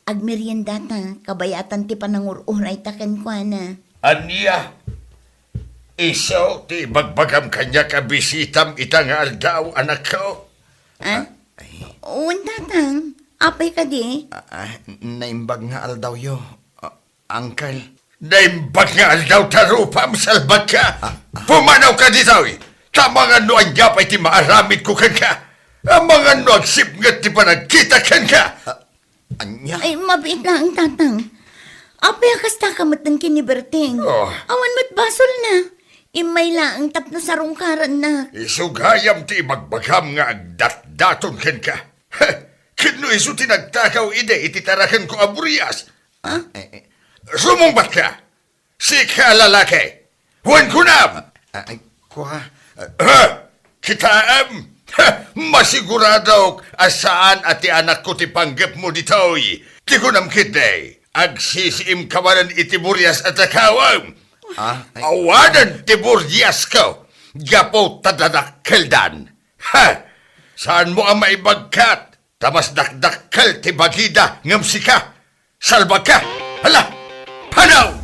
[SPEAKER 6] Agmerienda ta, kabayatan ti panangururay takan kwa na.
[SPEAKER 1] Anya, iso ti bagbagam kanya kabisitam ita nga aldaw anak ko.
[SPEAKER 6] Uwan tatang, apay ka di.
[SPEAKER 8] Naimbag nga aldaw yo. Uncle.
[SPEAKER 1] Naimbag nga aldaw tarupam salbag ka. Pumanaw ka dito eh. Tama nga no anya pa iti maaramid ko kan ka. Ang mga no agsip nga ti panagkita kan ka.
[SPEAKER 8] Anya?
[SPEAKER 6] Ay, mabait na ang tatang. Apay kasta kamatang kiniberting.
[SPEAKER 1] Oh.
[SPEAKER 6] Awan mat basol na. Imay laang tapno sarong karan na.
[SPEAKER 1] Isugayam ti magbagam nga agdat-daton kan ka. Kino iso ti nagtakaw ide iti tarakan ko aburiyas. Sumumbat ka. Sika lalaki. Huwan ko na.
[SPEAKER 8] Kwa?
[SPEAKER 1] Kitaam. Masigurado asaan ati anak ko ti panggap mo ditoy. Ti ko namkit day. Agsisiim kawanan iti buryas at akawam. Awanan ti buryas ko. Gapo tadadakkeldan. Saan mo ang maibagkat? Tamas dakdakkel ti bagida ngamsi ka. Salbag ka. Hala! Panaw!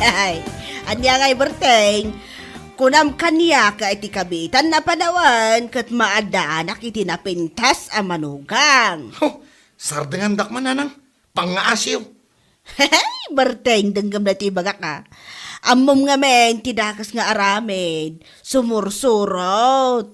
[SPEAKER 9] Ay, anya ngay berteng. Kunam kanya ka iti kabitan na panawan kat maadaanak iti napintas a manugang.
[SPEAKER 8] Sardengan dakman nanang. Pangaasiw.
[SPEAKER 9] Hey, berteng denggam na ti baga ka. Amom nga men, tidakas nga aramid. Sumursurot.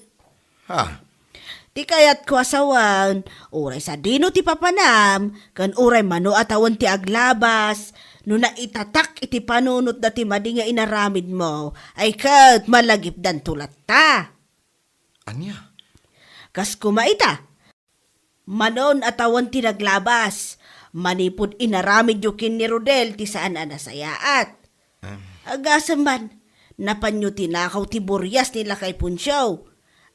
[SPEAKER 9] Ti kayat ko asawan, uray sa dino ti papanam, kan uray mano atawan ti aglabas, no na itatak iti panunot na ti madi nga inaramid mo, ay kat malagip dan tulat ta.
[SPEAKER 8] Anya?
[SPEAKER 9] Kas kumaita, manon atawan ti naglabas, manipod inaramid yukin ni Rodel ti saan anasayaat. Agasam man, napanyo tinakaw ti buryas nila kay Punsyaw.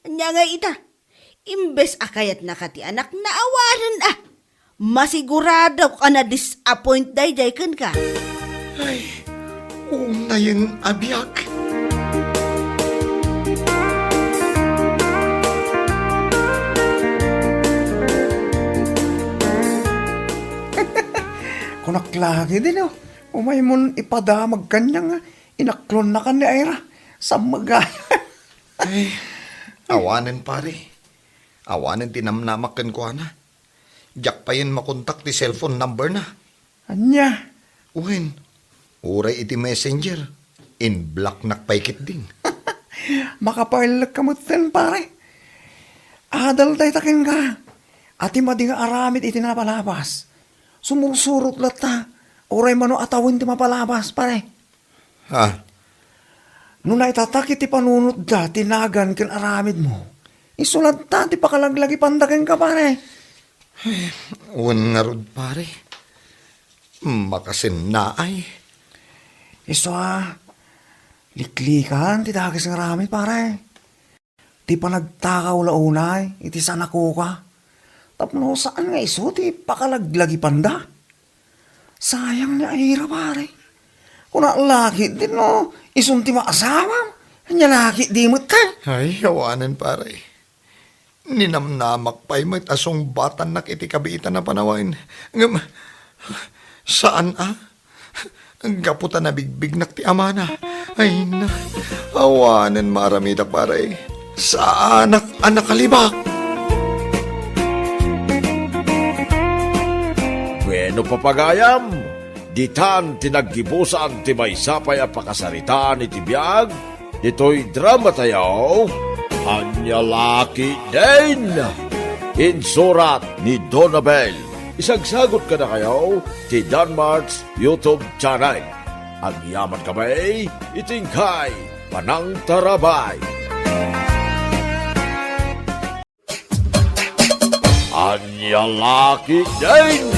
[SPEAKER 9] Anya nga ita, imbes akayat na kati anak na awanan masigurado ka na disappoint day kan ka.
[SPEAKER 8] Ay, una yung abiyak.
[SPEAKER 7] Kunaklagi din umay mon ipadamag kanya inaklon na ka ni Ira sa magaya.
[SPEAKER 8] Ay, awanan pare. Awanan tinamnamakan ko na. Diyak pa yun makontak ti cellphone number na.
[SPEAKER 7] Anya?
[SPEAKER 8] Uwin, uray iti messenger. In black nakpaikit din.
[SPEAKER 7] Makapailag kamot din pare. Adal day takin ka. Ati mading aramid iti napalabas. Sumusurot lata. Uray mano atawin ti mapalabas pare. Nung naitatak iti panunod da, tinagan kin aramid mo. Isulat ta, ti pakalaglagi pandakin ka pare.
[SPEAKER 8] Uwan nga rod pare. Makasin na ay.
[SPEAKER 7] Iso liklikan, ti dagis ng aramid pare. Ti pa nagtakaw launay, iti sana ko ka. Tapno saan nga iso, ti pakalaglagi panda. Sayang na ira pare. Kuna laki din isunti maasawa. Hanya laki di mo't ka.
[SPEAKER 8] Ay, awanan pare. Ninamnamak pa'y may asong batan nak iti kabiitan na panawain. Saan Ang gaputan na bigbig nak ti amana. Ay na, awanan maramida pare. Sa anak kalibak.
[SPEAKER 10] Bueno papagayam, ditan tinaggibusan ti may sapay a pakasaritaan iti biyag, dito'y drama tayo. Anya laki din! Insurat ni Donabel. Isagsagot ka na kayo ti Danmarks YouTube channel. Ang yaman kamay, itingkay, panang tarabay. Anya laki din!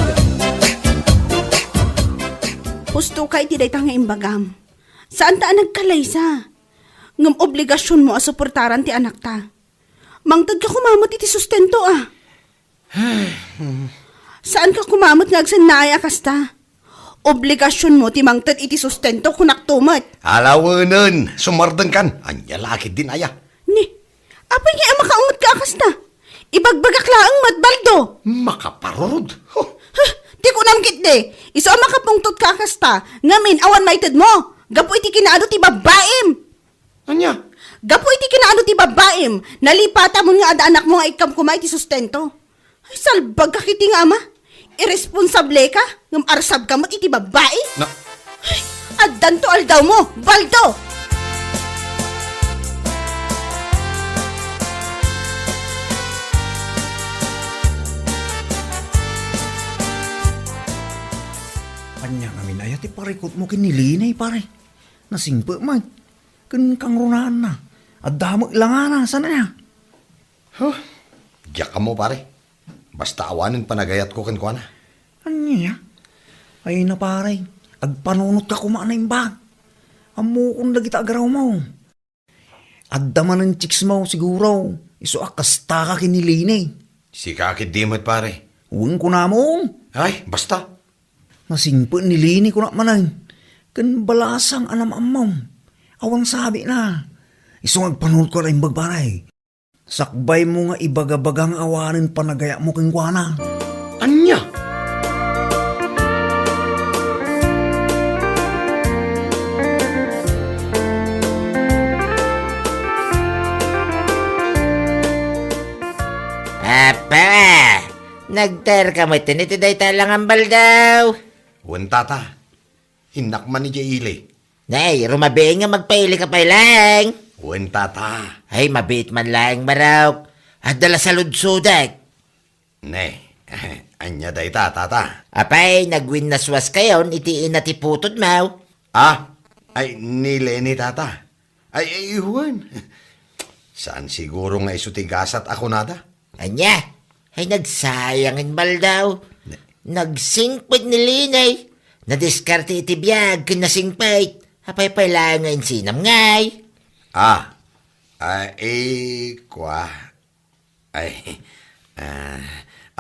[SPEAKER 9] Husto kay ti dayta nga imbagam. Saan ta nagkalaysa? Ngam obligasyon mo a suportaran ti anak ta. Mangtag ka kumamot iti sustento ah. Saan ka kumamot nga agsan naaya kasta? Obligasyon mo ti mangtad iti sustento kunak tumat.
[SPEAKER 8] Alawanan, sumardeng kan. Anya laki din aya.
[SPEAKER 9] Ni, apay nga makaungot ka kasta? Ibagbagak laang matbaldo.
[SPEAKER 8] Makaparod. Huh.
[SPEAKER 9] Di ko namgit de. Iso ang makapungtot ka kasta. Ngamin, awan maited mo. Gapo iti kinaado ti babaim.
[SPEAKER 8] Anya?
[SPEAKER 9] Gapo iti kinaado ti babaim. Nalipata mo nga ada anak mo nga ikam kumay ti sustento. Ay, salbag ka kiti nga ama. Irresponsable ka. Ngam arsab ka mo't iti babae.
[SPEAKER 8] Na,
[SPEAKER 9] Ay, addan to aldaw mo. Baldo.
[SPEAKER 7] Anya ngamin ayat ti parikot mo kinilinay pare. Nasingpa man. Kan kang runaan na. At damo ilangan na. Sana niya?
[SPEAKER 8] diyak ka mo pare. Basta awanin panagayat ko kan kuana.
[SPEAKER 7] Anya? Ay na pare. Agpanunot ka kumaan na imbag. Amo kung lagita agaraw mo. Addaman ng chicks mo siguro. Iso akasta ka kinilinay.
[SPEAKER 8] Si kakit dimot pare.
[SPEAKER 7] Huwag ko na mo.
[SPEAKER 8] Ay, basta.
[SPEAKER 7] Nasingpa nilini ko na manay. Kan balasang anam amaw. Awang sabi na. Iso agpanunot ko na imbag pare. Sakbay mo nga ibagabagang awanin panagaya mo kang kuana.
[SPEAKER 8] Anya?
[SPEAKER 11] Apa, nagter ka mo tinitiday talang ambal daw.
[SPEAKER 8] Wan tata. Hinak man ni Jaili.
[SPEAKER 11] Nay, rumabi nga magpaili ka pa lang.
[SPEAKER 8] Wan tata.
[SPEAKER 11] Ay, mabit man lang maraw. At dala sa ludsudak.
[SPEAKER 8] Ne, anya day tata.
[SPEAKER 11] Apay, nagwin naswas kayon, itiin na tiputod mau.
[SPEAKER 8] Ah, ay nile ni tata. Ay, Juan. Saan siguro nga isutigasat ako nada?
[SPEAKER 11] Anya, ay nagsayangin bal daw. Nagsingpit ni Linay. Nadiskarte iti biyag kinasingpit. Apay pailangan sinam ngay.
[SPEAKER 8] Ah,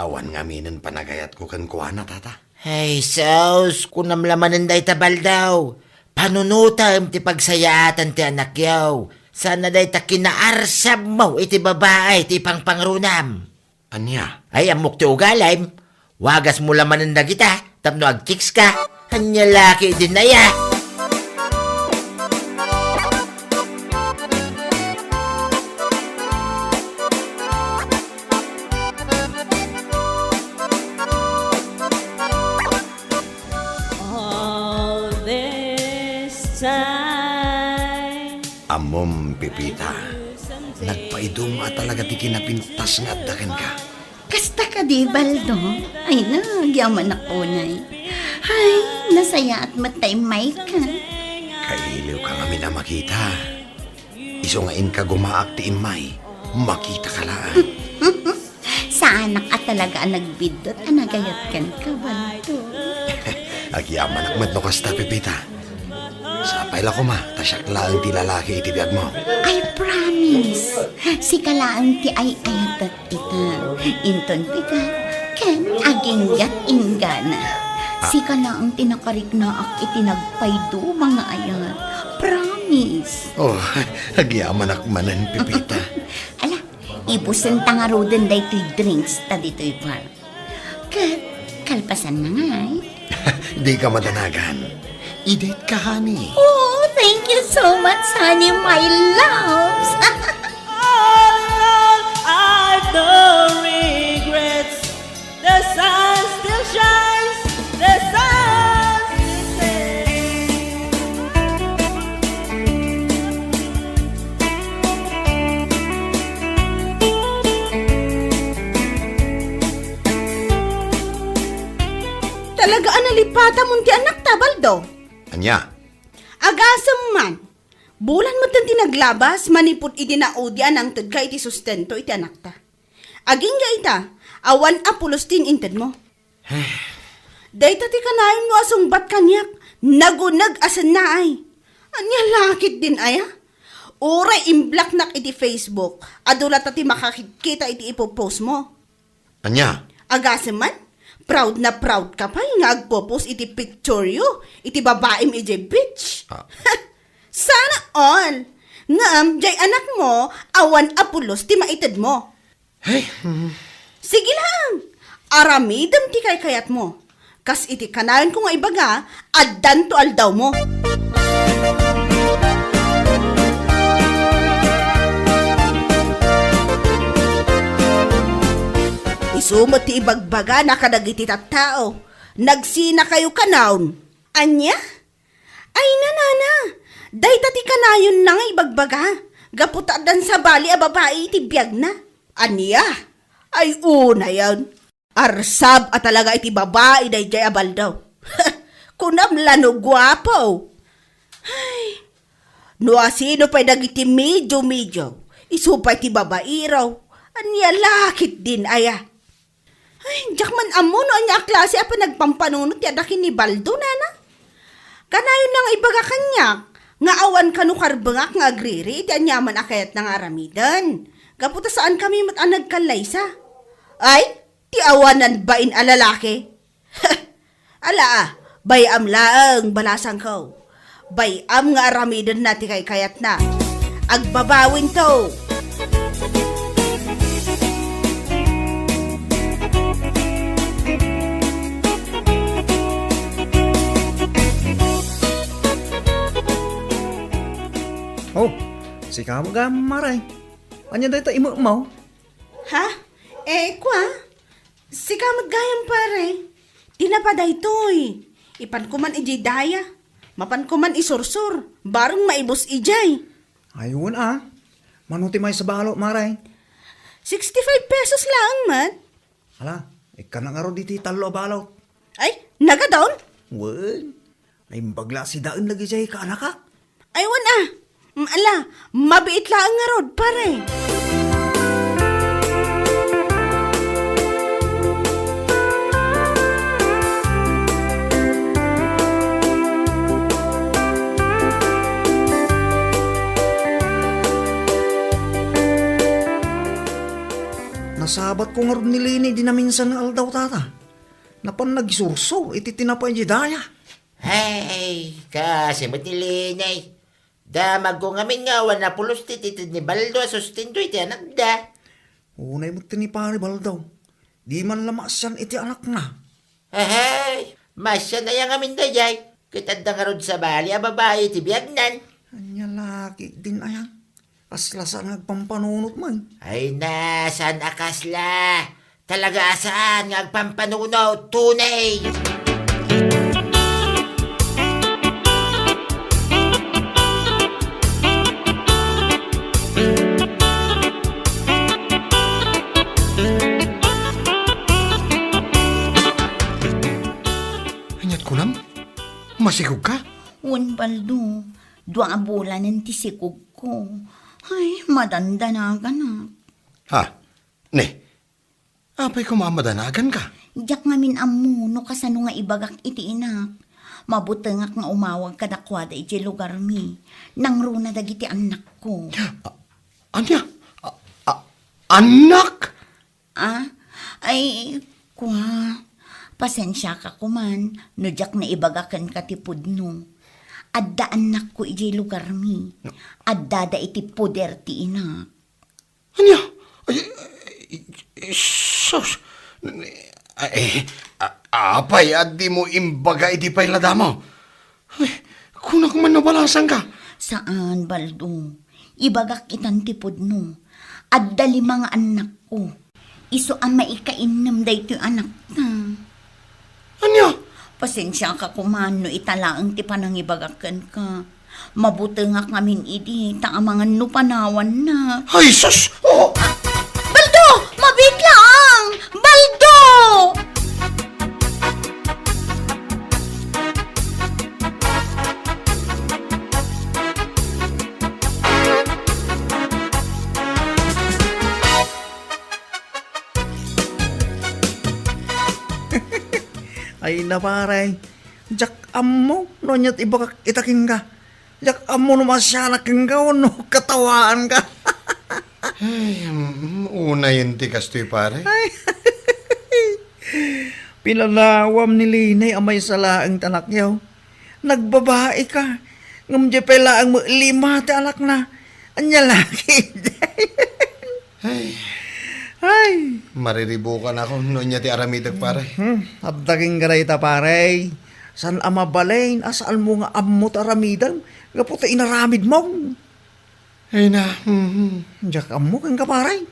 [SPEAKER 8] awan nga minin panagayat ko kan kuana tata.
[SPEAKER 11] Ay, sos, kunamlamanan day tabal daw. Panunutam ti pagsayaatan ti anak yaw. Sana day ta kinaarsab mo iti babae ti pangpangrunam.
[SPEAKER 8] Anya?
[SPEAKER 11] Ay, amok ti ugalim. Wagas mo lamanan na kita. Tapno agkiks ka. Anya laki din na ya.
[SPEAKER 8] Amom, Pipita. Nagpaidong nga talaga ti kinapintas nga dagan ka.
[SPEAKER 6] Kasta ka di, Baldo? Ay na, gyaman ako nay. Ay, nasaya at matay-may ka.
[SPEAKER 8] Kailiw ka kami na makita. Iso nga in ka gumaak ti imay. Makita ka lang.
[SPEAKER 6] Sa anak at talaga ang nagbidot, anagayat kan ka, Baldo.
[SPEAKER 8] Agyaman ak madno kasta, Pipita. Sapay la ko ma, tasyak lang ti lalaki iti biyag mo.
[SPEAKER 6] I promise. Si kalaan ti ay ayatat ita. Inton pikat, ken aginggat ingana. Si kalaang tinakarik na ak itinagpaydo mga ayat. Promise.
[SPEAKER 8] Oh, agyaman ak manan, Pipita.
[SPEAKER 6] Ala, ibusen tangaroden day to'y drinks ta dito'y par. Kat, kalpasan na nga eh.
[SPEAKER 8] Di ka madanagan. I-date ka, honey.
[SPEAKER 6] Oh, thank you so much, honey, my loves.
[SPEAKER 12] I've no regrets. The sun still shines. The sun still shines.
[SPEAKER 9] nalipata mo ti anak ta, Baldo.
[SPEAKER 8] Anya,
[SPEAKER 9] Agasam man. Bulan mo tanti naglabas, manipot iti naudyan ang tud ka iti sustento iti anak ta. Aging ga ita, awan apulos tin inted mo. Dahil tati kanayon mo asong bat kanyak, nagunag asan na ay. Anya lakit din aya. Uray imblak nak iti Facebook, adulat tati makakita iti ipopost mo.
[SPEAKER 8] anya,
[SPEAKER 9] Agasam man, proud na proud ka pa nga agpopost iti picture yo, iti babaim iti bitch.
[SPEAKER 8] Ah.
[SPEAKER 9] Sana all. Ngam, jay anak mo, awan apulos ti maitid mo.
[SPEAKER 8] hey,
[SPEAKER 9] Sige lang, aramidam ti kayat mo. Kas iti kanayon ko nga ibaga, addan to aldaw mo. Isumot ti ibagbaga na kadagiti tattao. Nagsina kayo kanaon. Anya? Ay nanana, day tati kanayon na nga ibagbaga. Gaputadan sa bali a babae iti biyag na. Anya? Ay una yan. Arsab at talaga iti babae day jay abal daw. Kunam lano gwapo. Ay, no asino pa'y dagiti medyo. Isupay ti babae raw. Anya lakit din aya. Ay, jakman amo no anya klase apa nagpampanunot yadakin ni Baldo nana. Kanayon nang ibaga kanyak. Nga awan kanu karbengak nga agriri iti anyaman akayat ng aramidan. Gaputa saan kami matanag kalaysa. Ay, ti awanan bain alalaki. Ala bayam laang balasang ko. Bayam nga aramidan na ti kay kayat na. Agbabawin to.
[SPEAKER 7] Oh, si kamo gamaray. Anya dahi ta imo mo?
[SPEAKER 9] Ha? Kwa? Si kamag gayam pare. Tinapaday toy. Ipan ko man ijay daya. Mapan ko man isursur. Barong maibos ijay.
[SPEAKER 7] Ayun Manuti may sa balo, maray.
[SPEAKER 9] 65 pesos lang man.
[SPEAKER 7] Hala, ika na nga ro diti talo balo.
[SPEAKER 9] Ay, nagadon?
[SPEAKER 7] Wen, ay bagla si daan lagi jay ka anak ka.
[SPEAKER 9] Aywan Ala, mabiit lang nga rod, pare.
[SPEAKER 7] Nasabat ko nga ron nilini di na minsan nga aldaw tata. Napan nagsurso, iti tinapay di daya.
[SPEAKER 11] Hey, kasi matilinay. Damag ko ngamin nga, wana pulos tititid ni Baldo, sustindo iti anak da.
[SPEAKER 7] Unay mo tinipari baldaw. Di man lamasan iti anak na.
[SPEAKER 11] Hey, masya na yung amin da jay. Kitanda nga rod sa bali, a babae iti biyagnan.
[SPEAKER 7] Anya laki din ayan. Aslasan nagpampanunot man.
[SPEAKER 11] Ay na, saan akasla? Talaga saan nagpampanunot, tunay.
[SPEAKER 8] Masigog ka?
[SPEAKER 6] Wan Baldo, dua bulan ng tisikog ko. Ay, madandanagan na.
[SPEAKER 8] Ha? Ne? Apay kumamadanagan ka?
[SPEAKER 6] Diyak ngamin amuno kasano nga ibagak iti inak. Mabutengak nga umawag kadakwada iti lugar mi. Nang runa dagiti anak ko.
[SPEAKER 8] Anya? Anak?
[SPEAKER 6] Ay, kwa. Pasensya ka kuman, no diyak na ibagakan katipod no. Adda anak ko iti lugar mi. Adda da iti poder ti inak.
[SPEAKER 8] Anya? Sus. Apay, di mo imbaga iti pay ladamo. Kung ako man nabalasan ka.
[SPEAKER 6] Saan, Baldo? Ibagak itan tipod no. Adda limang anak ko. Iso ang maikainam da ito anak na.
[SPEAKER 8] Anya?
[SPEAKER 6] Pasensya ka kumano italaang ti panangibagakan ka. Mabuti nga kamin idi, taamangan no panawan na.
[SPEAKER 8] Ay, sus! Oh!
[SPEAKER 6] Baldo! Mabit lang! Baldo!
[SPEAKER 7] Ay na pare, jak amo, no nyat iba itaking ka. Jak amo no masyanak kang no katawaan ka.
[SPEAKER 8] Una yun ti kastoy pare.
[SPEAKER 7] Pinalawam ni Linay amay salaang tanak yaw. Nagbabae ka. Ngamdya pala ang 5 ti anak na. Anya laki. Ay.
[SPEAKER 8] Mariribukan ako no niya ti aramidag pare.
[SPEAKER 7] Abdaging garayta pare. San ama balain asal mo nga ammo taramidang. Gaputa inaramid mo.
[SPEAKER 8] Ay na.
[SPEAKER 7] Diyak ammo kang kaparay.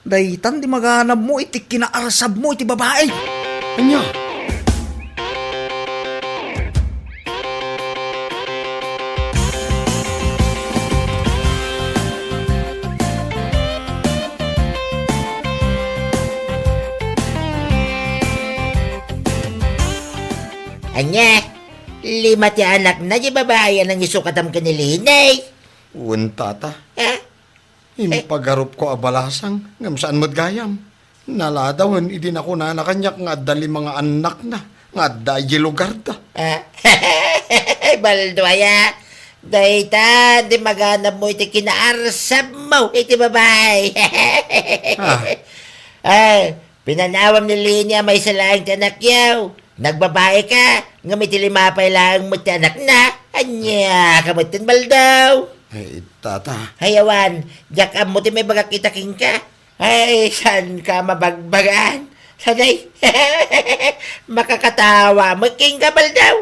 [SPEAKER 7] Daytan di maganap mo iti kinaarsab mo iti babae.
[SPEAKER 8] Anya?
[SPEAKER 11] Anya, 5 ti anak na di babae ang isukatam ka ni Linay.
[SPEAKER 8] Tata.
[SPEAKER 11] Ha?
[SPEAKER 8] Impagarup ko abalasang. Ngam saan mo't gayam. Naladawan, idin ako na nakanyak nga dali mga anak na. Nga dayi lugar da.
[SPEAKER 11] Baldoya, dayta, di maganap mo iti kinaarsab mo iti babae. Ay, pinanawam ni Linya may salaang tanak yaw. Nagbabae ka, ngamit limapay lang mo tanak na. Anya, kamutin baldaw.
[SPEAKER 8] Ay, tata.
[SPEAKER 11] Hayawan, jakam mo ti may bagakitaking ka. Ay, saan ka mabagbagaan? Sanay, makakatawa, magking kabal daw.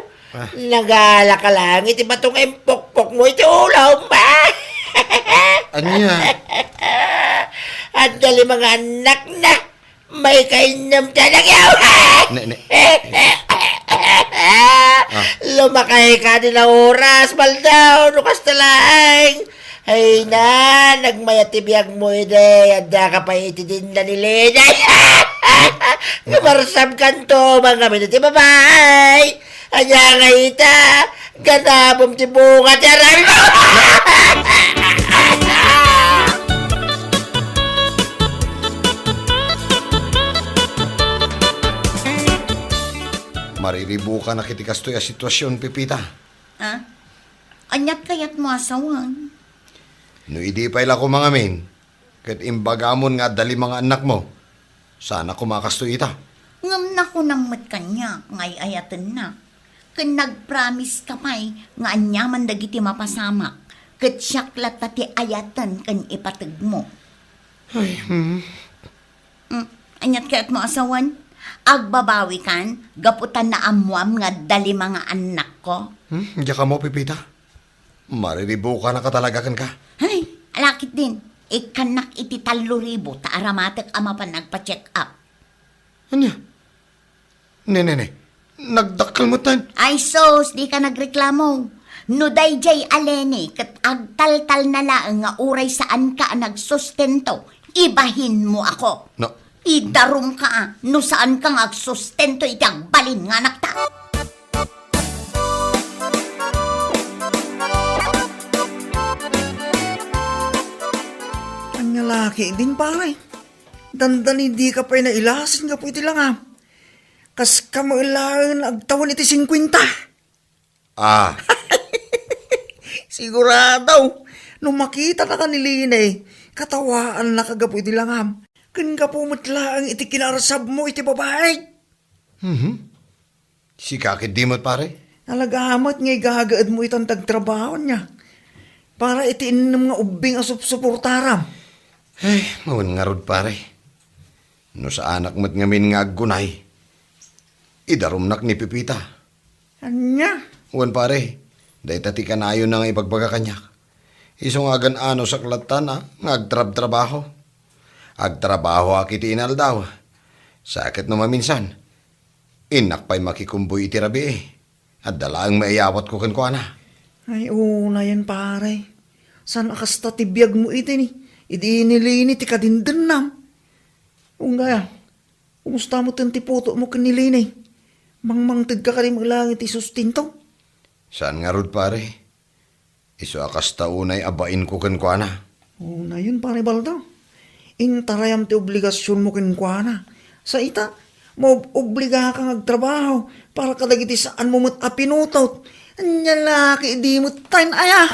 [SPEAKER 11] Nagala ka lang, iti batong impokpok mo, iti ulam ba?
[SPEAKER 8] Anya?
[SPEAKER 11] At dali mga anak na, may kainam tanak yaw. Lumakay ka din na oras, baldaw, nukas talaing. Ay na, nagmayatibiyag mo ide, anda ka pa iti din na nilinay. Namarsam kanto, mga minuti babay. Anya nga ita, ganabom ti bunga tiyaran mo.
[SPEAKER 8] Mariribukan na kitikas to'y sitwasyon, Pipita.
[SPEAKER 6] Anyat kayat mo asawan.
[SPEAKER 8] No idi pa ila ko mga min, kat imbagamon nga dali mga anak mo, sana kumakasto ita.
[SPEAKER 6] Ngam na ko nang mat kanya, ngay ayatan na. Kan nag-promise ka pa'y, nga anyaman dagiti mapasamak, kat siyaklat tati ayatan kan ipatag mo.
[SPEAKER 8] Ay,
[SPEAKER 6] Anyat kayat mo asawan, agbabawi kan, gaputan na amuam nga dali mga anak ko.
[SPEAKER 8] Diya ka mo, Pipita. Mariribukan na katalaga ka.
[SPEAKER 6] Ay, alakit din. Ikanak iti 3,000 ta aramatek ama pa nagpa-check up.
[SPEAKER 8] Anya? Ne. Nagdakkel mo tan.
[SPEAKER 6] Ay sos, di ka nagreklamo. No dayjay aleni, kat agtaltal na laang nga uray saan ka nagsustento, ibahin mo ako.
[SPEAKER 8] No.
[SPEAKER 6] Idarum ka no saan ka nagsustento iti agbalin nga nakta.
[SPEAKER 7] Laki din pare. Dandan hindi ka pa nailasin nga po iti lang ha. Kas ka mailangan agtawan iti 50. Sigurado. Nung makita na ka ni Linay, katawaan na kagapo iti lang ha. Kan ka po matlaang iti kinarasab mo iti babae.
[SPEAKER 8] Si kakit di mo't pare?
[SPEAKER 7] Nalagamat ngay gagaad mo itang tagtrabaho niya. Para iti inam nga ubing asup-suportaram.
[SPEAKER 8] Ay, mawan nga rod pare. No sa anak mo't ngamin nga aggunay, idarumnak ni Pipita.
[SPEAKER 7] Anya?
[SPEAKER 8] Wan pare, dahi tati ka na ayon na nga ipagbaga kanyak. Isong agan ano sa klatan nga agtrab-trabaho. Agtrabaho akiti inal daw. Sakit no maminsan. Inak pa'y makikumboy iti rabi At dalaang maiyawat ko kan ko ana.
[SPEAKER 7] Ay, una yan pare. San akasta tibiyag mo iti ni? Idi nilini ti kadindanam. Ungaya, kumusta mo ti puto mo kanilini? Mangmangtid ka rin maglangi ti sustinto.
[SPEAKER 8] Saan nga rod pare? Iso akas taunay abain ko kan ko ana.
[SPEAKER 7] Una yun pare balda. Intarayam ti obligasyon mo kan ko ana. Sa ita, Obliga kang agtrabaho para kadagiti saan mo mo't apinutot. Anya laki, di mo tayo aya.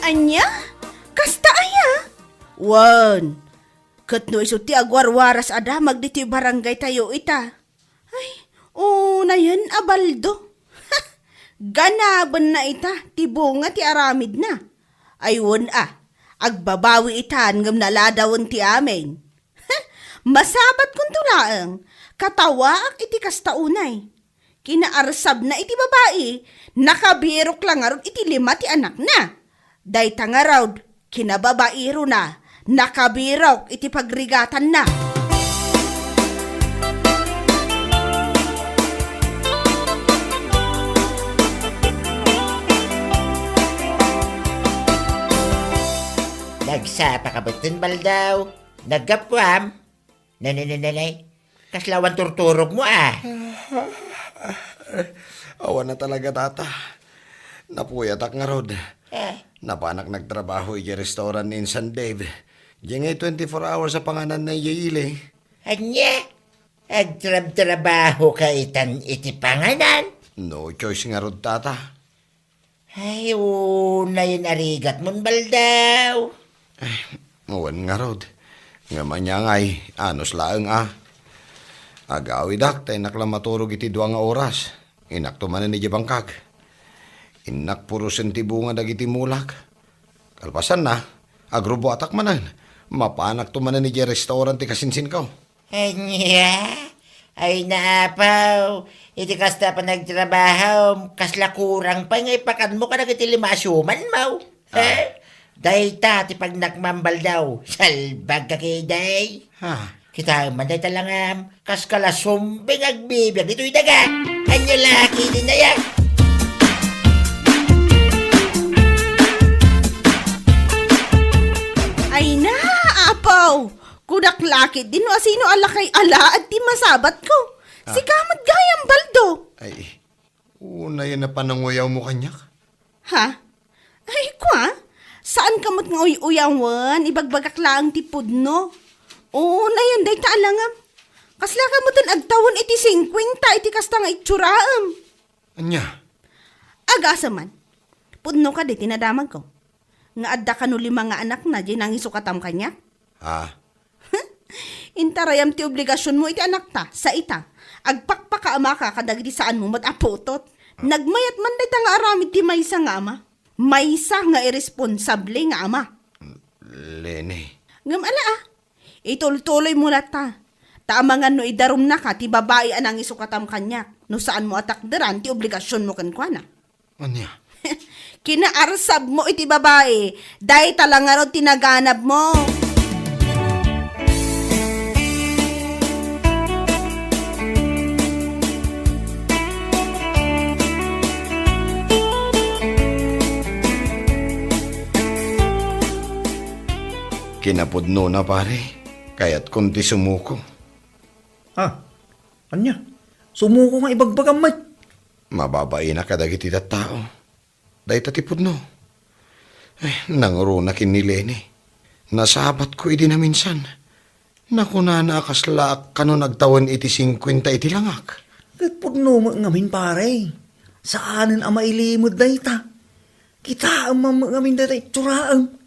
[SPEAKER 9] Anya? Kasta aya? Wan. Kat no iso ti agwarwaras ada magditi barangay tayo ita. Ay, na yan abaldo. Ganaban na ita, ti bunga ti aramid na. Ayun agbabawi itan ngam naladawon ti amin. Masabat kung tulaang, katawaak iti kastaunay. Kinaarsab na iti babae, nakabirok lang aron iti 5 ti anak na. Day tangarawd, kinababairo na, nakabirok iti pagrigatan na.
[SPEAKER 11] Nagsapa ka ba't baldaw? Nagkapwam? Nanay, kaslawan turturog mo
[SPEAKER 8] Awan na talaga, tata. Napuyatak nga rod. Napanak nagtrabaho iya restaurant in San Dave. Diyan ngay 24 hours sa panganan na iyayili.
[SPEAKER 11] Anya? Agtrabaho ka iti panganan?
[SPEAKER 8] No choice nga rod, tata.
[SPEAKER 11] Ay, na yun arigat mon baldaw.
[SPEAKER 8] Awan nga rod. Nga manyangay, anos laang Agawi dak, tayo naklamaturog iti 2 nga oras. Inak tumanan ni Jabangkag. Inak puro sentibunga dagiti mulak. Kalpasan na, agrubo atak manan. Mapanak tumanan ni restaurant ti kasinsin ko.
[SPEAKER 11] Anya? Ay naapaw. Iti kasta pa nagtrabaho, kasla kurang pa ngay pakan mo ka nagiti 5 asyuman mo. Day ta, ti pag nakmambal daw, salbag ka kiday. Kita man day talangam, kas kalasumbing agbibiyag, ito'y daga. Anya laki din na yan.
[SPEAKER 9] Ay na, apaw! Kudak laki din o sino alakay ala at di masabat ko. Si kamad gayang baldo.
[SPEAKER 8] Ay, una yan na pananguyaw mo kanyak.
[SPEAKER 9] Ha? Ay, kwa? Saan kamot nga uyawan? Ibagbagak lang ti pudno. Na yan, day taalangam. Kasla kamotan agtawon iti 50, iti kasta nga itsuraam.
[SPEAKER 8] Anya?
[SPEAKER 9] Agasa man. Pudno ka di, tinadamag ko. Nga adda ka no 5 nga anak na, di nang isukatam kanya. Intarayam ti obligasyon mo iti anak ta, sa ita. Agpakpakaama ka kadagiti saan mo mataputot. Nagmayat man day nga aramid ti maysa nga ama. Maysa nga irresponsable nga ama.
[SPEAKER 8] Lene.
[SPEAKER 9] Ngam ala itultuloy mo na ta. Taamangan no idarum na ka, ti babae anang isukatam kanya. No saan mo atakderan, ti obligasyon mo kankwana.
[SPEAKER 8] Anya?
[SPEAKER 9] Kinaarsab mo iti babae, dahi talangaro tinaganap mo.
[SPEAKER 8] Kinapudno na pare, kaya't kunti sumuko.
[SPEAKER 7] Anya? Sumuko nga ibagbagam mat.
[SPEAKER 8] Mababae na kadagiti tao. Dahi tatipudno. Nanguro na kinilene. Nasabat ko idi na minsan. Nakuna kasla kano nagtawan iti 50 iti langak.
[SPEAKER 7] Pudno mo ngamin pare. Saanin ang mailimod dahi ta? Kita ang ngamin dahi turaang.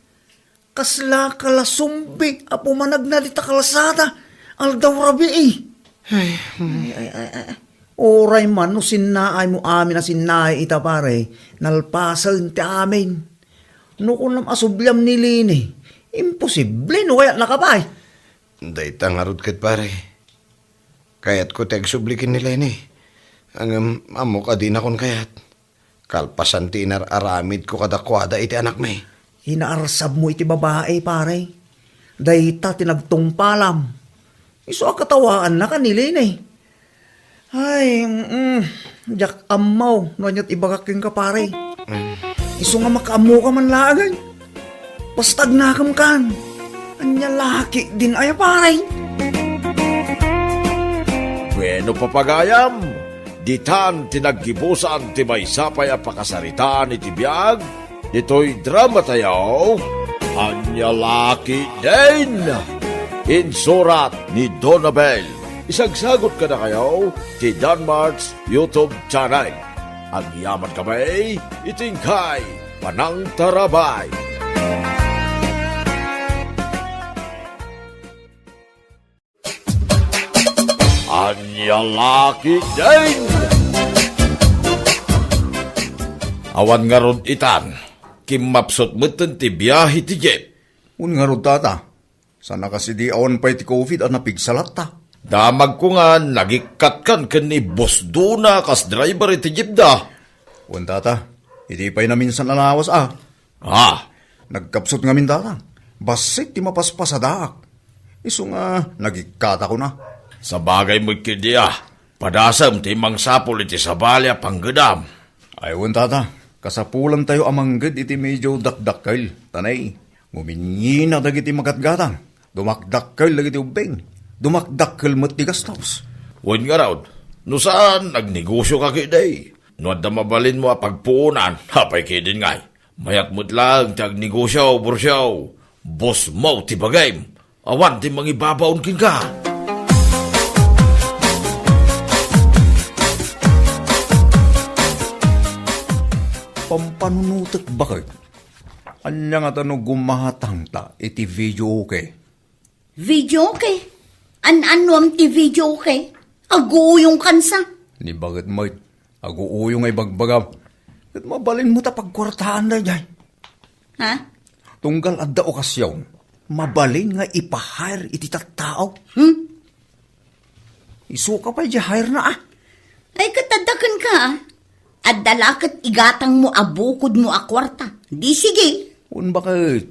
[SPEAKER 7] Kasla kalasumbi, apo managna di ta kalasada, aldaw rabi Oray man, no sinaay mo amin na sinaay ita pare, nalpasan ti amin. No kung asubyam ni Lini, imposible no kaya nakabay.
[SPEAKER 8] Day tangarod kat pare. Kaya't ko tagsublikin ni Lini. Ang amok adin akon kayat. Kalpasan ti inaramid ko kadakwada iti anak may.
[SPEAKER 7] Inaarsab mo iti babae, pare. Dahita tinagtungpalam. Iso akatawaan na kanilin Ay, jak amaw, nanyat ibagaking ka, pare. Iso nga makaamo ka man laagay. Pastag nakam kan. Anya laki din ay, pare.
[SPEAKER 10] Bueno, papagayam, ditan tinaggibusan ti may sapay a pakasaritaan iti biyag, ito'y drama tayo, Anya Laki Din! Insurat ni Donabel. Isagsagot ka na kayo ti Danmarks YouTube channel. Ang yaman kami, itingkay Panang Tarabay. Anya Laki Din! Awan nga ron itan, kimapsot mo ti biyahe ti Jeep.
[SPEAKER 7] Un nga ron tata, sana kasi di awan pa iti COVID at napigsalat ta.
[SPEAKER 10] Damag ko nga, nagikat kan ni Boss Duna kas driver iti Jeep da.
[SPEAKER 7] Un tata, iti pa'y na minsan nalawas Nagkapsot nga min tata, basit ti mapaspasadak. Iso nga, nagikata ko na.
[SPEAKER 10] Sa bagay mo kidi padasam ti mangsapol iti sabalya panggedam.
[SPEAKER 7] Ay un tata, kasapulan tayo amangged iti medyo dakdakkel. Tanay, nguminyi na dagiti magatgatang. Dumakdakkel dagiti ubeng. Dumakdakkel mo't ti gastos.
[SPEAKER 10] Wen nga raw, no saan nagnegosyo ka kiday? No adda mabalin mo pagpuunan, hapay kidin ngay. Mayat mo't lang ti agnegosyo, bursyaw. Boss mo ti bagay. Awan ti mangibabaon kin ka.
[SPEAKER 7] Pampanunutek bakit? Anya nga tanong gumahatang ta iti video okay.
[SPEAKER 6] Video okay? An-anuam ti video okay? Aguyong kansa.
[SPEAKER 7] Ni bakit mo't aguuyong ay bagbagaw. At mabalin mo ta pagkwartahan na dyan.
[SPEAKER 6] Ha?
[SPEAKER 7] Tunggal adda okasyon, mabalin nga ipahire iti tattao. Isuka pa di hire na
[SPEAKER 6] Ay katadakan ka At dalakat igatang mo abukod mo akwarta. Di sige.
[SPEAKER 7] Un bakit?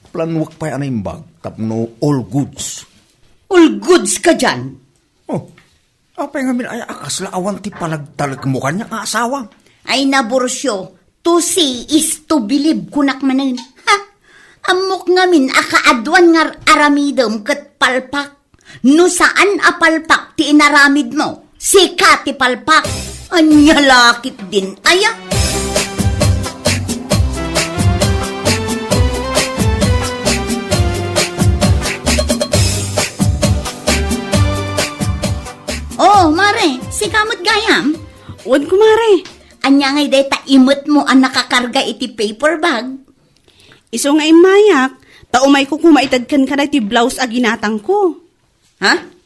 [SPEAKER 7] Planwak pa yan ang bag, tapno all goods.
[SPEAKER 6] All goods ka dyan.
[SPEAKER 7] Oh, apay nga min ay akas laawan ti palagtalag mo kanya nga asawa.
[SPEAKER 6] Ay nabursyo, to see is to believe kunak manin. Ha? Amok nga min akaadwan nga aramidom kat palpak. No saan apalpak ti inaramid mo? Sika ti palpak. Anya lakit din, aya. Oh, mare, si kamot gayam.
[SPEAKER 9] Uwan ko, mare.
[SPEAKER 6] Anya ngay day ta imot mo ang nakakarga iti paper bag.
[SPEAKER 9] Iso nga imayak, taumay ko kumaitadkan ka na iti blouse aginatang ko.
[SPEAKER 6] Ha?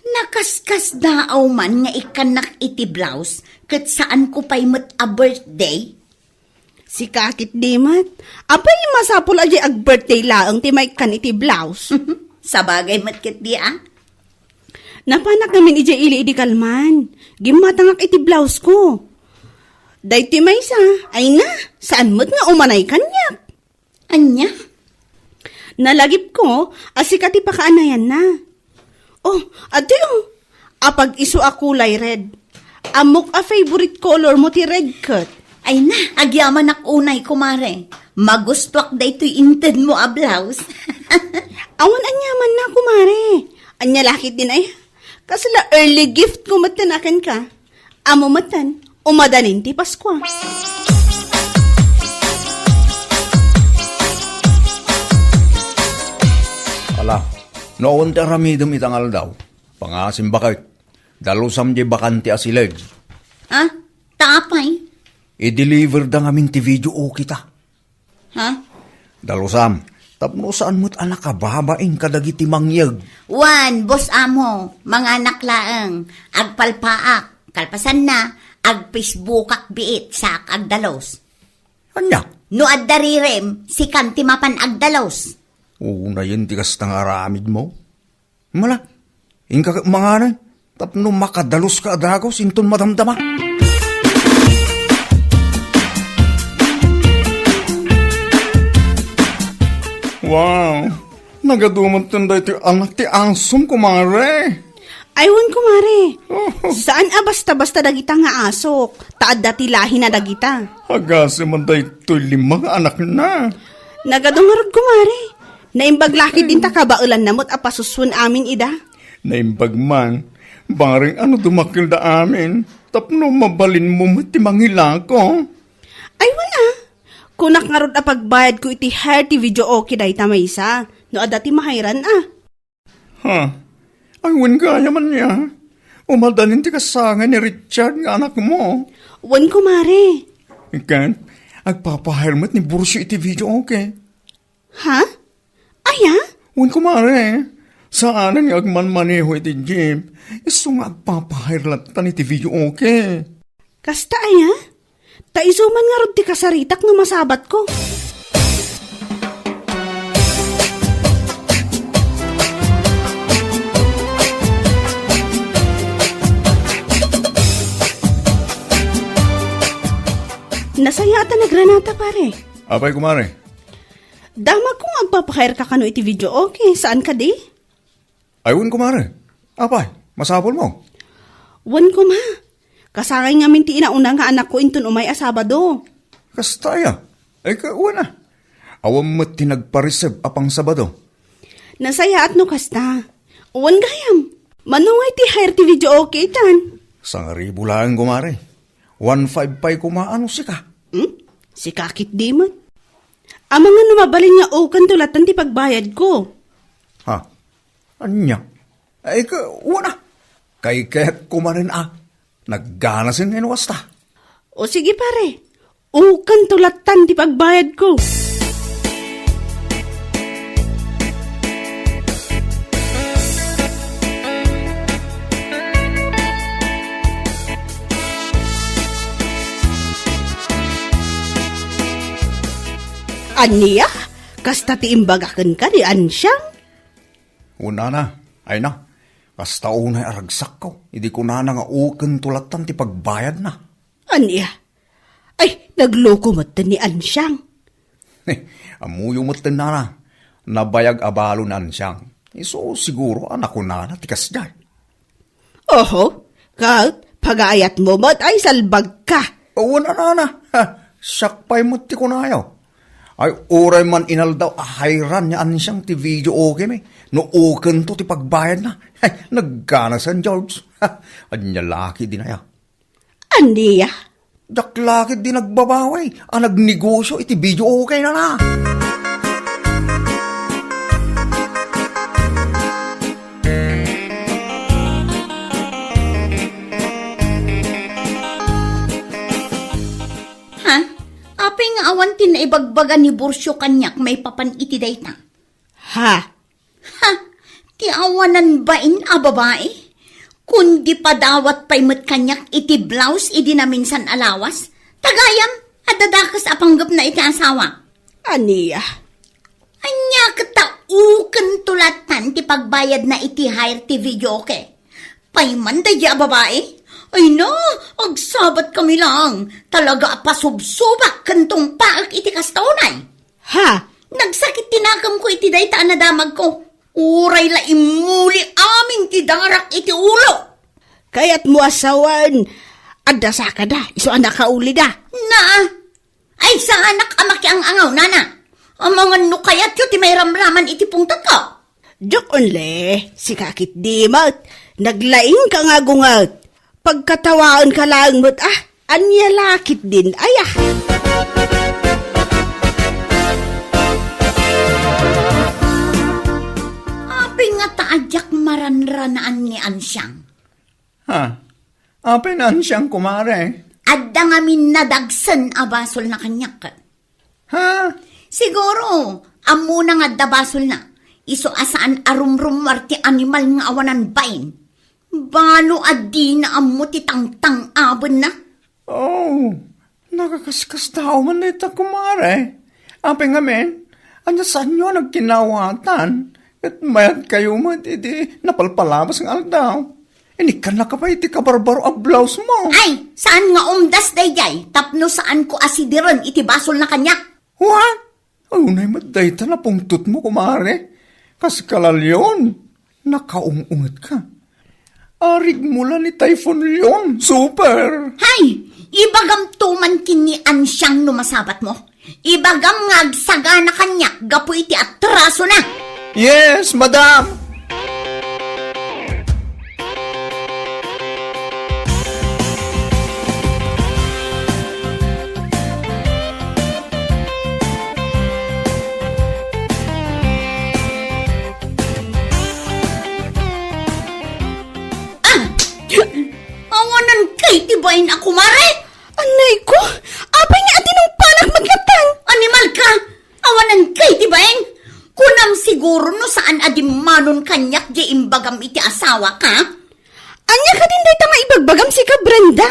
[SPEAKER 6] Nakaskas daaw man nga ikanak iti blouse kat saan ko pa'y mat a birthday?
[SPEAKER 9] Si kakit di mat, apay masapul aja ag birthday laang ti may kan iti blouse.
[SPEAKER 6] Sa bagay mat kit di
[SPEAKER 9] Napanak namin ija ili idi kalman, gimatangak iti blouse ko. Day ti may ay na, saan mat nga umanay kanyak?
[SPEAKER 6] Anya?
[SPEAKER 9] Nalagip ko, asika ti pakaanayan na. Oh, ate apag iso a kulay red. Amok a favorite color mo ti red cut.
[SPEAKER 6] Ay na, agyaman ak unay kumare. Magustwak day to'y inted mo a blouse.
[SPEAKER 9] Awan anyaman na kumare. Anya lakit din ay. Kasala early gift ko matanakan ka. Amo matan, umadanin ti Paskwa.
[SPEAKER 7] Ala, noon ti aramidom itangal daw. Pangasim bakit? Dalusam di bakanti asileg.
[SPEAKER 6] Ha? Tapay?
[SPEAKER 7] I-deliver da ngamin ti video o kita.
[SPEAKER 6] Ha?
[SPEAKER 7] Dalusam, tapno saan mo't anak kababaing kadagiti mangyag.
[SPEAKER 6] Wan, boss amo, mga anak laeng, agpalpaak, kalpasan na, ag Facebookak biit sak agdalos.
[SPEAKER 7] Anya?
[SPEAKER 6] No addarirem, si kanti mapan agdalos.
[SPEAKER 7] Una yun tigas tang aramid mo. Mala, ingka mga na, tapno makadalos ka adagos, inton madamdama. Wow, nagaduman tanday ti anak ti asom kumare.
[SPEAKER 9] Aywan kumare, saan basta-basta dagita nga asok, taad dati lahi na dagita.
[SPEAKER 7] Agasi man day to'y limang anak na.
[SPEAKER 9] Nagadungarod kumare, naimbag laki din ta kabaulan namot apasuswan amin ida.
[SPEAKER 7] Naimbag man, Baring ano dumakil da amin. Tapno mabalin mo ti mangila ko.
[SPEAKER 9] Ay, wala. Kunak nga ron pagbayad ko iti hair ti video okay day tamaysa. No adati mahayran
[SPEAKER 7] Ha? Ay, wan kaya man niya. Umadanin ti kasangan ni Richard nga anak mo.
[SPEAKER 9] Wan ko, mare.
[SPEAKER 7] Ikan, agpapahirmat ni Bursyo iti video okay.
[SPEAKER 9] Ha? Aya?
[SPEAKER 7] Wan kumare, saan nga agmanmaneho iti jeep, iso nga agpapahirlatan iti video okay.
[SPEAKER 9] Kasta aya? Taisuman nga ron ti kasaritak no masabat ko. Nasaya ata na granata, pare.
[SPEAKER 7] Apay kumare,
[SPEAKER 9] Damag kung agpapakair ka kano iti video okay. Saan ka di?
[SPEAKER 7] ayun kumare. Apay, masapol mo.
[SPEAKER 9] Wan ko ma. Kasakay nga minti inauna nga anak ko intun umay asabado.
[SPEAKER 7] Kastaya, ay kauwan na. Awam mo tinagpariseb apang Sabado.
[SPEAKER 9] Nasaya at no kasta. Wan gayam. Manungay ti hair ti video okay tan.
[SPEAKER 7] Sangari bulaan kumare. 1.5 pa'y kumaano si ka.
[SPEAKER 9] Si kakit di mo. Amang nga numabalin nga ukan tulatan ti pagbayad ko.
[SPEAKER 7] Ha? Anya? Ay wala. Kay kaya't kumarin Nagganasin ngayon wasta.
[SPEAKER 9] O sige pare. Ukan tulatan ti pagbayad ko. Aniya? Kasta ti imbagakan ka di ansyang?
[SPEAKER 7] Una na. Ay na. Kasta unay aragsak ko. Hindi ko na nga uken tulatan ti pagbayad na.
[SPEAKER 9] Aniya? Ay, nagloko mo ni ansyang.
[SPEAKER 7] Amuyo mo na. Nabayag abalo na siyang. So siguro anak ko na tikas dyan.
[SPEAKER 9] Oho, kahit pag-aayat mo mo't ay salbag ka.
[SPEAKER 7] Una na. Sakpay mo ti kunayaw. Ay, oray man inal daw, ahayran niya siyang ti video okay may. No uken to ti pagbayad na. Ay, nagkana San George. Anya laki din aya.
[SPEAKER 9] Aniya?
[SPEAKER 7] Daklaki din nagbabaway. Ang nagnegosyo iti video okay na.
[SPEAKER 6] Apay nga awan tinaibagbaga ni Bursyo kanyak may papan iti dayta.
[SPEAKER 9] Ha?
[SPEAKER 6] Ha? Ti awanan bain a babae? Kundi padawat pa'y mat kanyak iti blouse iti na minsan alawas? Tagayam, adadakas apanggap na iti asawa.
[SPEAKER 9] Aniya?
[SPEAKER 6] Anya kataukan tulatan ti pagbayad na iti hire ti video ke. Payman daya babae? Ay na, agsabat kami lang. Talaga pasubsubak kantong paak iti kastaunay.
[SPEAKER 9] Ha?
[SPEAKER 6] Nagsakit tinakam ko iti dayta na damag ko. Uray la imuli aming ti darak iti ulo.
[SPEAKER 9] Kaya't mo asawan. Adasa ka da, iso anak ka uli da.
[SPEAKER 6] Na, ay sa anak amaki ang angaw, nana. Amangan no kayat yu ti may ramraman iti pungtat ko.
[SPEAKER 9] Diyok unle, si kakit di mo't. Naglaing ka nga gungat. Pagkatawaan ka lang mo't anya lakit din, ayah.
[SPEAKER 6] Api nga taadyak maranranaan ni Ansyang.
[SPEAKER 7] Ha? Apay na siyang kumare.
[SPEAKER 6] Adda nga minadagsan a basol na kanyak.
[SPEAKER 7] Ha?
[SPEAKER 6] Siguro, amo na nga da basol na. Iso asaan arumrum marti animal nga awanan bain. Balo adi na amo ti tangtang abon na.
[SPEAKER 7] Oh, nakakaskas tao man na ita kumare. Apay nga men, anya saan nyo nagkinawatan? At mayat kayo mo, iti napalpalabas ng aldaw. Inikan na ka pa iti kabarbaro ang blouse mo.
[SPEAKER 6] Ay, saan nga umdas dayjay? Tapno saan ko asidiron iti basol na kanya?
[SPEAKER 7] What? Ay, unay madayta na pungtut mo, kumare. Kas kalalyon, nakaungungat ka. Arig mula ni Typhoon Leon, super!
[SPEAKER 6] Hay, ibagam tuman kini Ansyang numasabat mo. Ibagam ngagsaga na kanya, gapu iti atraso na.
[SPEAKER 7] Yes, madam!
[SPEAKER 6] babain ako, Mare?
[SPEAKER 9] Anay ko, apay nga atinong panak maglatan.
[SPEAKER 6] Animal ka! Awanan kay, di baeng? Kunam siguro no saan adimanon kanyak di imbagam iti asawa ka?
[SPEAKER 9] Anya ka din day tanga ibagbagam si ka, Brenda.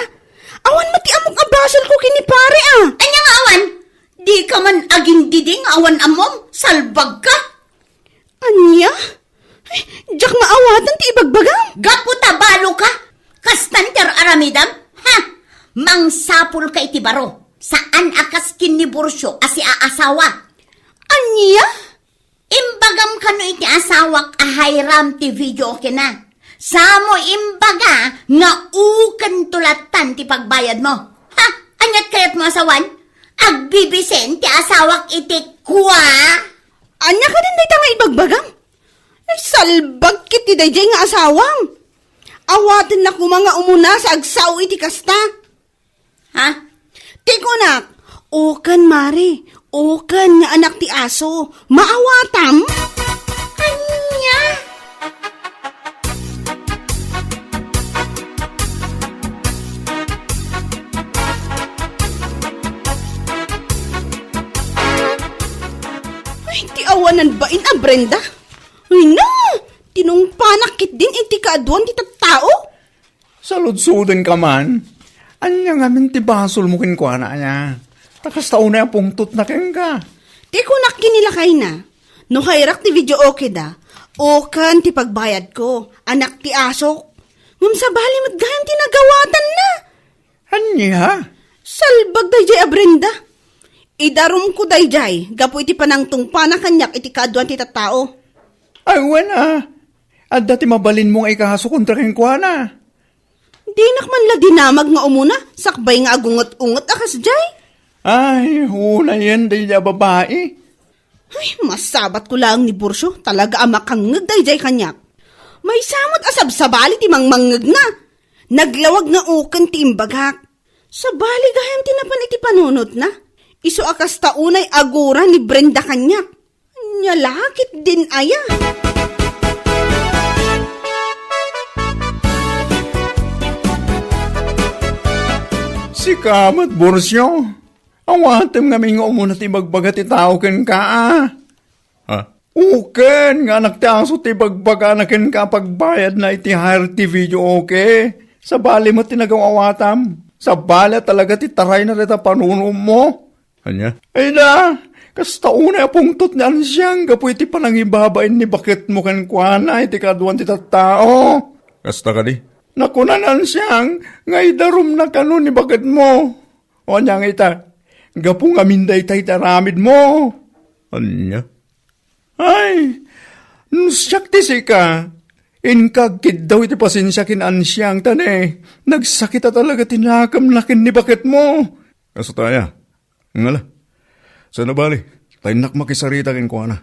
[SPEAKER 9] Awan mati among abasol ko kini pare ah.
[SPEAKER 6] Anya nga awan? Di ka man aging diding awan amom, salbag ka.
[SPEAKER 9] Anya? Ay, jak maawatan ti ibagbagam.
[SPEAKER 6] Gapo tabalo ka? Kastanter aramidam? Ha? Mangsapul ka iti baro. Saan akas kinibursyo asi aasawa?
[SPEAKER 9] Anya?
[SPEAKER 6] Imbagam kano iti asawak ahayram ti video kina. Samo imbaga nga uken tulatan ti pagbayad mo. Ha? Anyat kayat mo asawan? Agbibisen ti asawak iti kwa?
[SPEAKER 9] Anya ka din day tanga ibagbagam. Ay, salbag kiti day jay nga asawam. Awatin na ko mga umuna sa agsaw iti kasta.
[SPEAKER 6] Ha?
[SPEAKER 9] Tikunak, ukan mare, ukan nga anak ti aso, maawatam.
[SPEAKER 6] Anya?
[SPEAKER 9] Ay, ti awanan ba in Brenda? Ay na, tinungpanakit din iti kaadwan ti tattao.
[SPEAKER 7] Saludsudan ka man. Anya nga min ti basol mo kinkwana niya. Takas taon na yung pungtot na ken ka.
[SPEAKER 9] Ti kunak kinilakay na. No hayrak ti video okay da. Okan ti pagbayad ko. Anak ti aso. Ngam sa bali matgayam ti nagawatan na.
[SPEAKER 7] Anya?
[SPEAKER 9] Salbag dayjay a Brenda. Idarum ko dayjay. Gapo iti panangtong panakanyak iti kaadwan ti tattao.
[SPEAKER 7] Ay, wala. At dati mabalin mo nga ikahaso kontra kinkwana.
[SPEAKER 9] Di nakman la dinamag nga umuna. Sakbay nga agungot-ungot akas jay.
[SPEAKER 7] Ay, hula yan day na babae.
[SPEAKER 9] Ay, masabat ko lang ni Bursyo. Talaga amakangag dayjay kanyak. May samot asab-sabali ti mangmangag na. Naglawag nga ukan ti imbagak. Sabali gayam tinapan iti panunot na. Isu akas taunay agura ni Brenda kanyak. Nyalakit din aya.
[SPEAKER 7] Si Kamat Bursyo. Awatem nga nga umuna ti bagbaga ti tao ken ka ah. Ha? Uken nga anak ti aso ti bagbaga na ken ka pagbayad na iti hire ti video okay. Sa bali mo tinagawawatam. Sa bali talaga ti taray na rita panunom mo. Anya? Ay na, kasta una pungtot ni ansyang gapu iti panangibabain ni bakit mo ken kuana iti kaduan ti tattao. Kasta ka di? Nakunanan siyang nga idarum na kanon ni bakit mo. O niya nga ita, gapu nga minday tay taramid mo. Anya? Ay, nusyak ti sika. Inkagkid daw iti pasensya kin ansyang tane. Nagsakita talaga tinakam na kin ni bakit mo. Kaso taya, ngala. Sana bali, taynak makisarita kin ko na.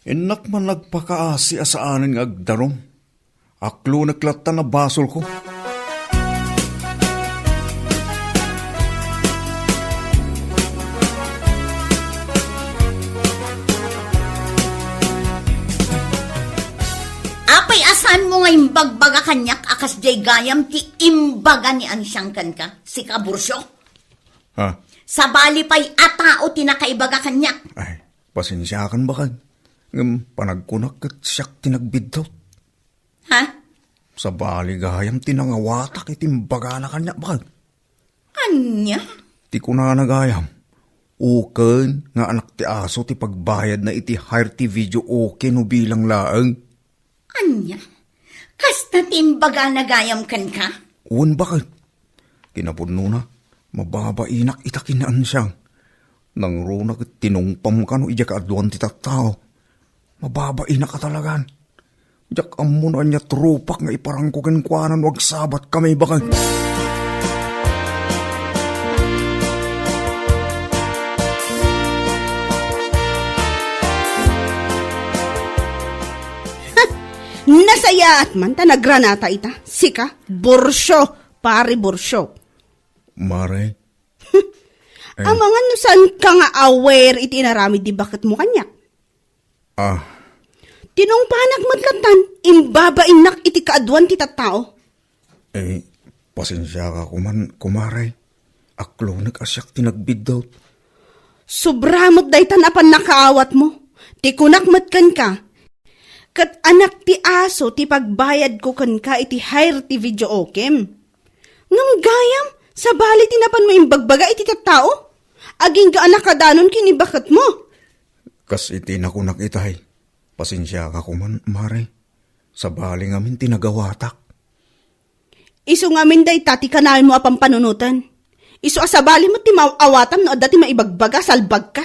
[SPEAKER 7] Inak man nagpakaasi asaanin nga agdarom. Aklo naklata na basol ko.
[SPEAKER 6] Apay asan mo nga imbagbaga kanyak akas jay gayam ti imbaga ni ansyang kan ka, si Kabursyo?
[SPEAKER 7] Ha?
[SPEAKER 6] Sa bali pa'y atao ti nakaibaga kanyak.
[SPEAKER 7] Ay, pasensya kan ba kan? Panagkunak at siyak tinagbidot.
[SPEAKER 6] Ha?
[SPEAKER 7] Sa bali gayam tinangawatak itimbaga na kanya ba?
[SPEAKER 6] Anya?
[SPEAKER 7] Ti ko na nagayam. Uken nga anak ti aso ti pagbayad na iti hire ti video okay no bilang laeng.
[SPEAKER 6] Anya? Kasta timbaga nagayam kan ka?
[SPEAKER 7] Uwan bakit? Kinapudno na, mababainak itakinaan siyang. Nang runak tinungpam ka no iya kaadluan ti tattao. Mababainak ka talagan. Diyak amunan niya trupak nga iparangkukin kwanan wag sabat kami bakit?
[SPEAKER 9] Nasaya at man ta nagranata ita. Sika, Bursyo, pari Bursyo.
[SPEAKER 7] Mare?
[SPEAKER 9] Ang mga nusan ka nga aware iti inaramid di bakit mo kanyak? Tinong panak matlatan, imbabain nak iti kaadwan ti tattao.
[SPEAKER 7] Pasensya ka kuman, kumaray. Aklo nag-asyak tinagbidot.
[SPEAKER 9] Sobramot daytan apan nakaawat mo. Ti kunakmat kan ka. Kat anak ti aso ti pagbayad ko kan ka iti hire ti video okem. Ngam gayam, sa bali tinapan mo imbagbaga iti tattao. Aging ka anak kadanon kinibakat mo.
[SPEAKER 7] Kas iti nakunak itay. Pasensya ka kuman, maray. Sa bali ngamin tinagawatak.
[SPEAKER 9] Iso ngamin day tati kanahin mo apang panunutan. Iso asabali mo ti maawatam no dati maibagbaga salbag ka.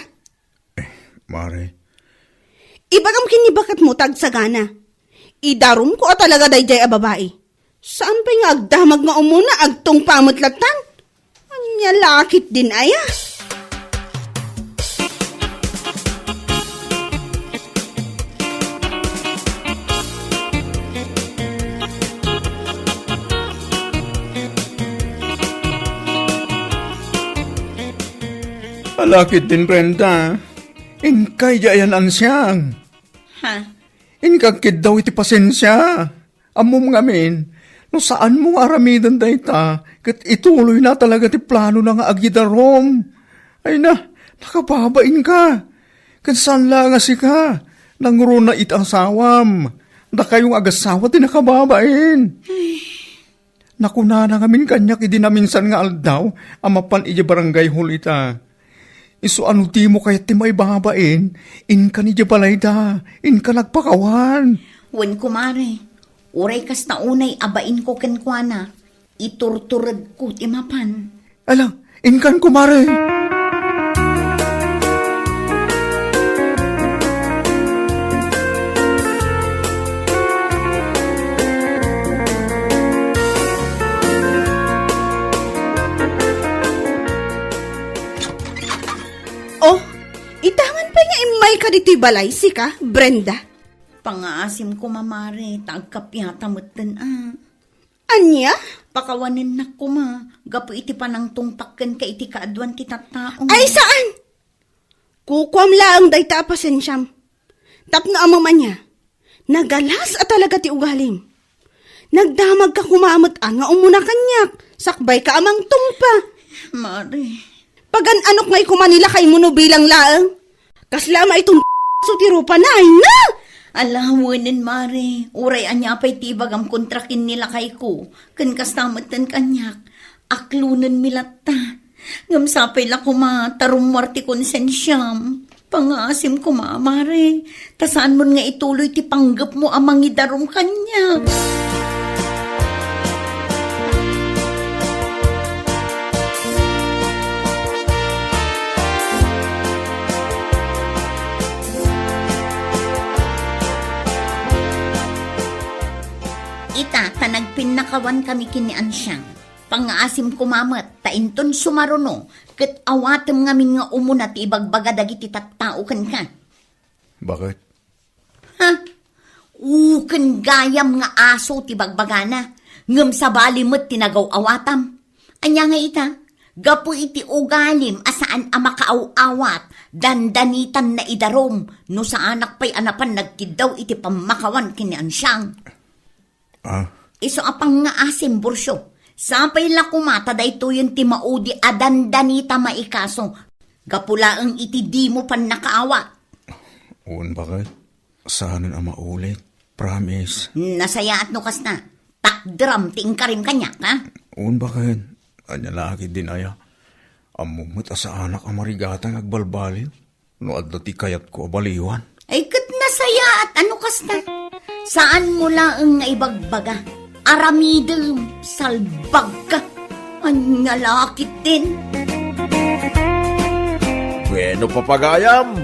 [SPEAKER 7] Maray.
[SPEAKER 9] Ibagam kinibakat mo tagsagana. Idarum ko talaga dayjay a babae. Saan pa nga agdamag nga umuna agtong pamutlatan? Anya lakit din aya.
[SPEAKER 7] Alakit din, Brenda. Inkay jayan ansyang.
[SPEAKER 6] Ha?
[SPEAKER 7] Inkagkid daw iti pasensya. Amom ngamin, no saan mo aramidan dayta, kat ituloy na talaga ti plano na nga agidarom. Ay na, nakababain ka. Kat saan lang nga si ka, nangro na itasawam. Da kayong agasawa ti nakababain. Nakuna na ngamin kanyak idinaminsan nga aldaw, amapan iji barangay hulita. Iso ano ti mo kaya ti may babain, in ka ni Jabalayda, in ka nagpakawan.
[SPEAKER 6] Wen kumare, uray kas na unay abain ko kenkwana, iturturad ko ti mapan.
[SPEAKER 7] Alang, in kan kumare.
[SPEAKER 9] Oh, itangan pa nga imay ka dito'y balay si ka, Brenda.
[SPEAKER 6] Pangaasim ko mamare, tagkapyata moten
[SPEAKER 9] Anya?
[SPEAKER 6] Pakawanin na ko ma, gapo iti panang tungpakken ka iti kaadwan ti tattaong.
[SPEAKER 9] Ay saan? Kukwam laang dayta pasensyam. Tapno amang niya. Nagalas at talaga ti ugalim. Nagdamag ka kumamot nga umuna kanyak. Sakbay ka amang tungpa.
[SPEAKER 6] Mare.
[SPEAKER 9] Pagan anok ngay kumanila kay muno bilang laang. Kaslama itong so tirupa na ay na!
[SPEAKER 6] Alawanin, mare. Uray anya pa'y tibag ang kontrakin nila kay ko. Kan kastamatan kanyak. Aklunan milatta. Ngamsapay la kuma, tarumwarti konsensyam. Pangasim ko, mare. Tasaan mo nga ituloy ti panggap mo amang idarum kanyak. Ita, tanagpinnakawan kami kini Ansyang. Pangaasim kumamat, tainton sumaruno, ket awatem ngamin nga umuna ti ibagbaga dagiti tattao ken ka.
[SPEAKER 7] Bakit?
[SPEAKER 6] Ha? Ken gayam nga aso ti bagbagana, ngem sa balimot tinagaw awatam. Anya nga ita, gapu iti ugalim asaan a makaaw-awat, dandanitan na idarom, no sa anak pa'y anapan nagkidaw iti pamakawan kini Ansyang. Iso apang nga asim bursyo. Sapay la kumata dayto yung ti maudi adandanita maikaso. Gapula ang iti di mo pan nakaawa.
[SPEAKER 7] Un bakit? Saan ang maulit? Promise.
[SPEAKER 6] Nasaya at nukas na. Takdram tingkarim kanyak, ha?
[SPEAKER 7] Un bakit? Anya lagi din aya. Amumot sa anak amarigata nagbalbalin. No adto ti kayat ko baliwan.
[SPEAKER 6] Ay kat nasaya at ano kas na? Saan mo lang nga ibagbaga? Aramidem, salbag ka. Anya lakit din.
[SPEAKER 10] Bueno papagayam,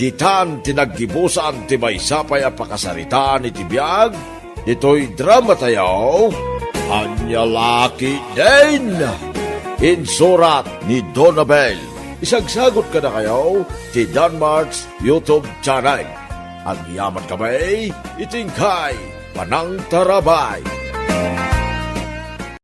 [SPEAKER 10] ditan tinaggibusan ti maysapay a pakasaritaan iti biag, dito'y drama tayaw, anya laki din. Insurat ni Donabel. Isagsagot ka na kayo ti Danmarks YouTube channel. Ang yaman kamay, itingkay, panang tarabay.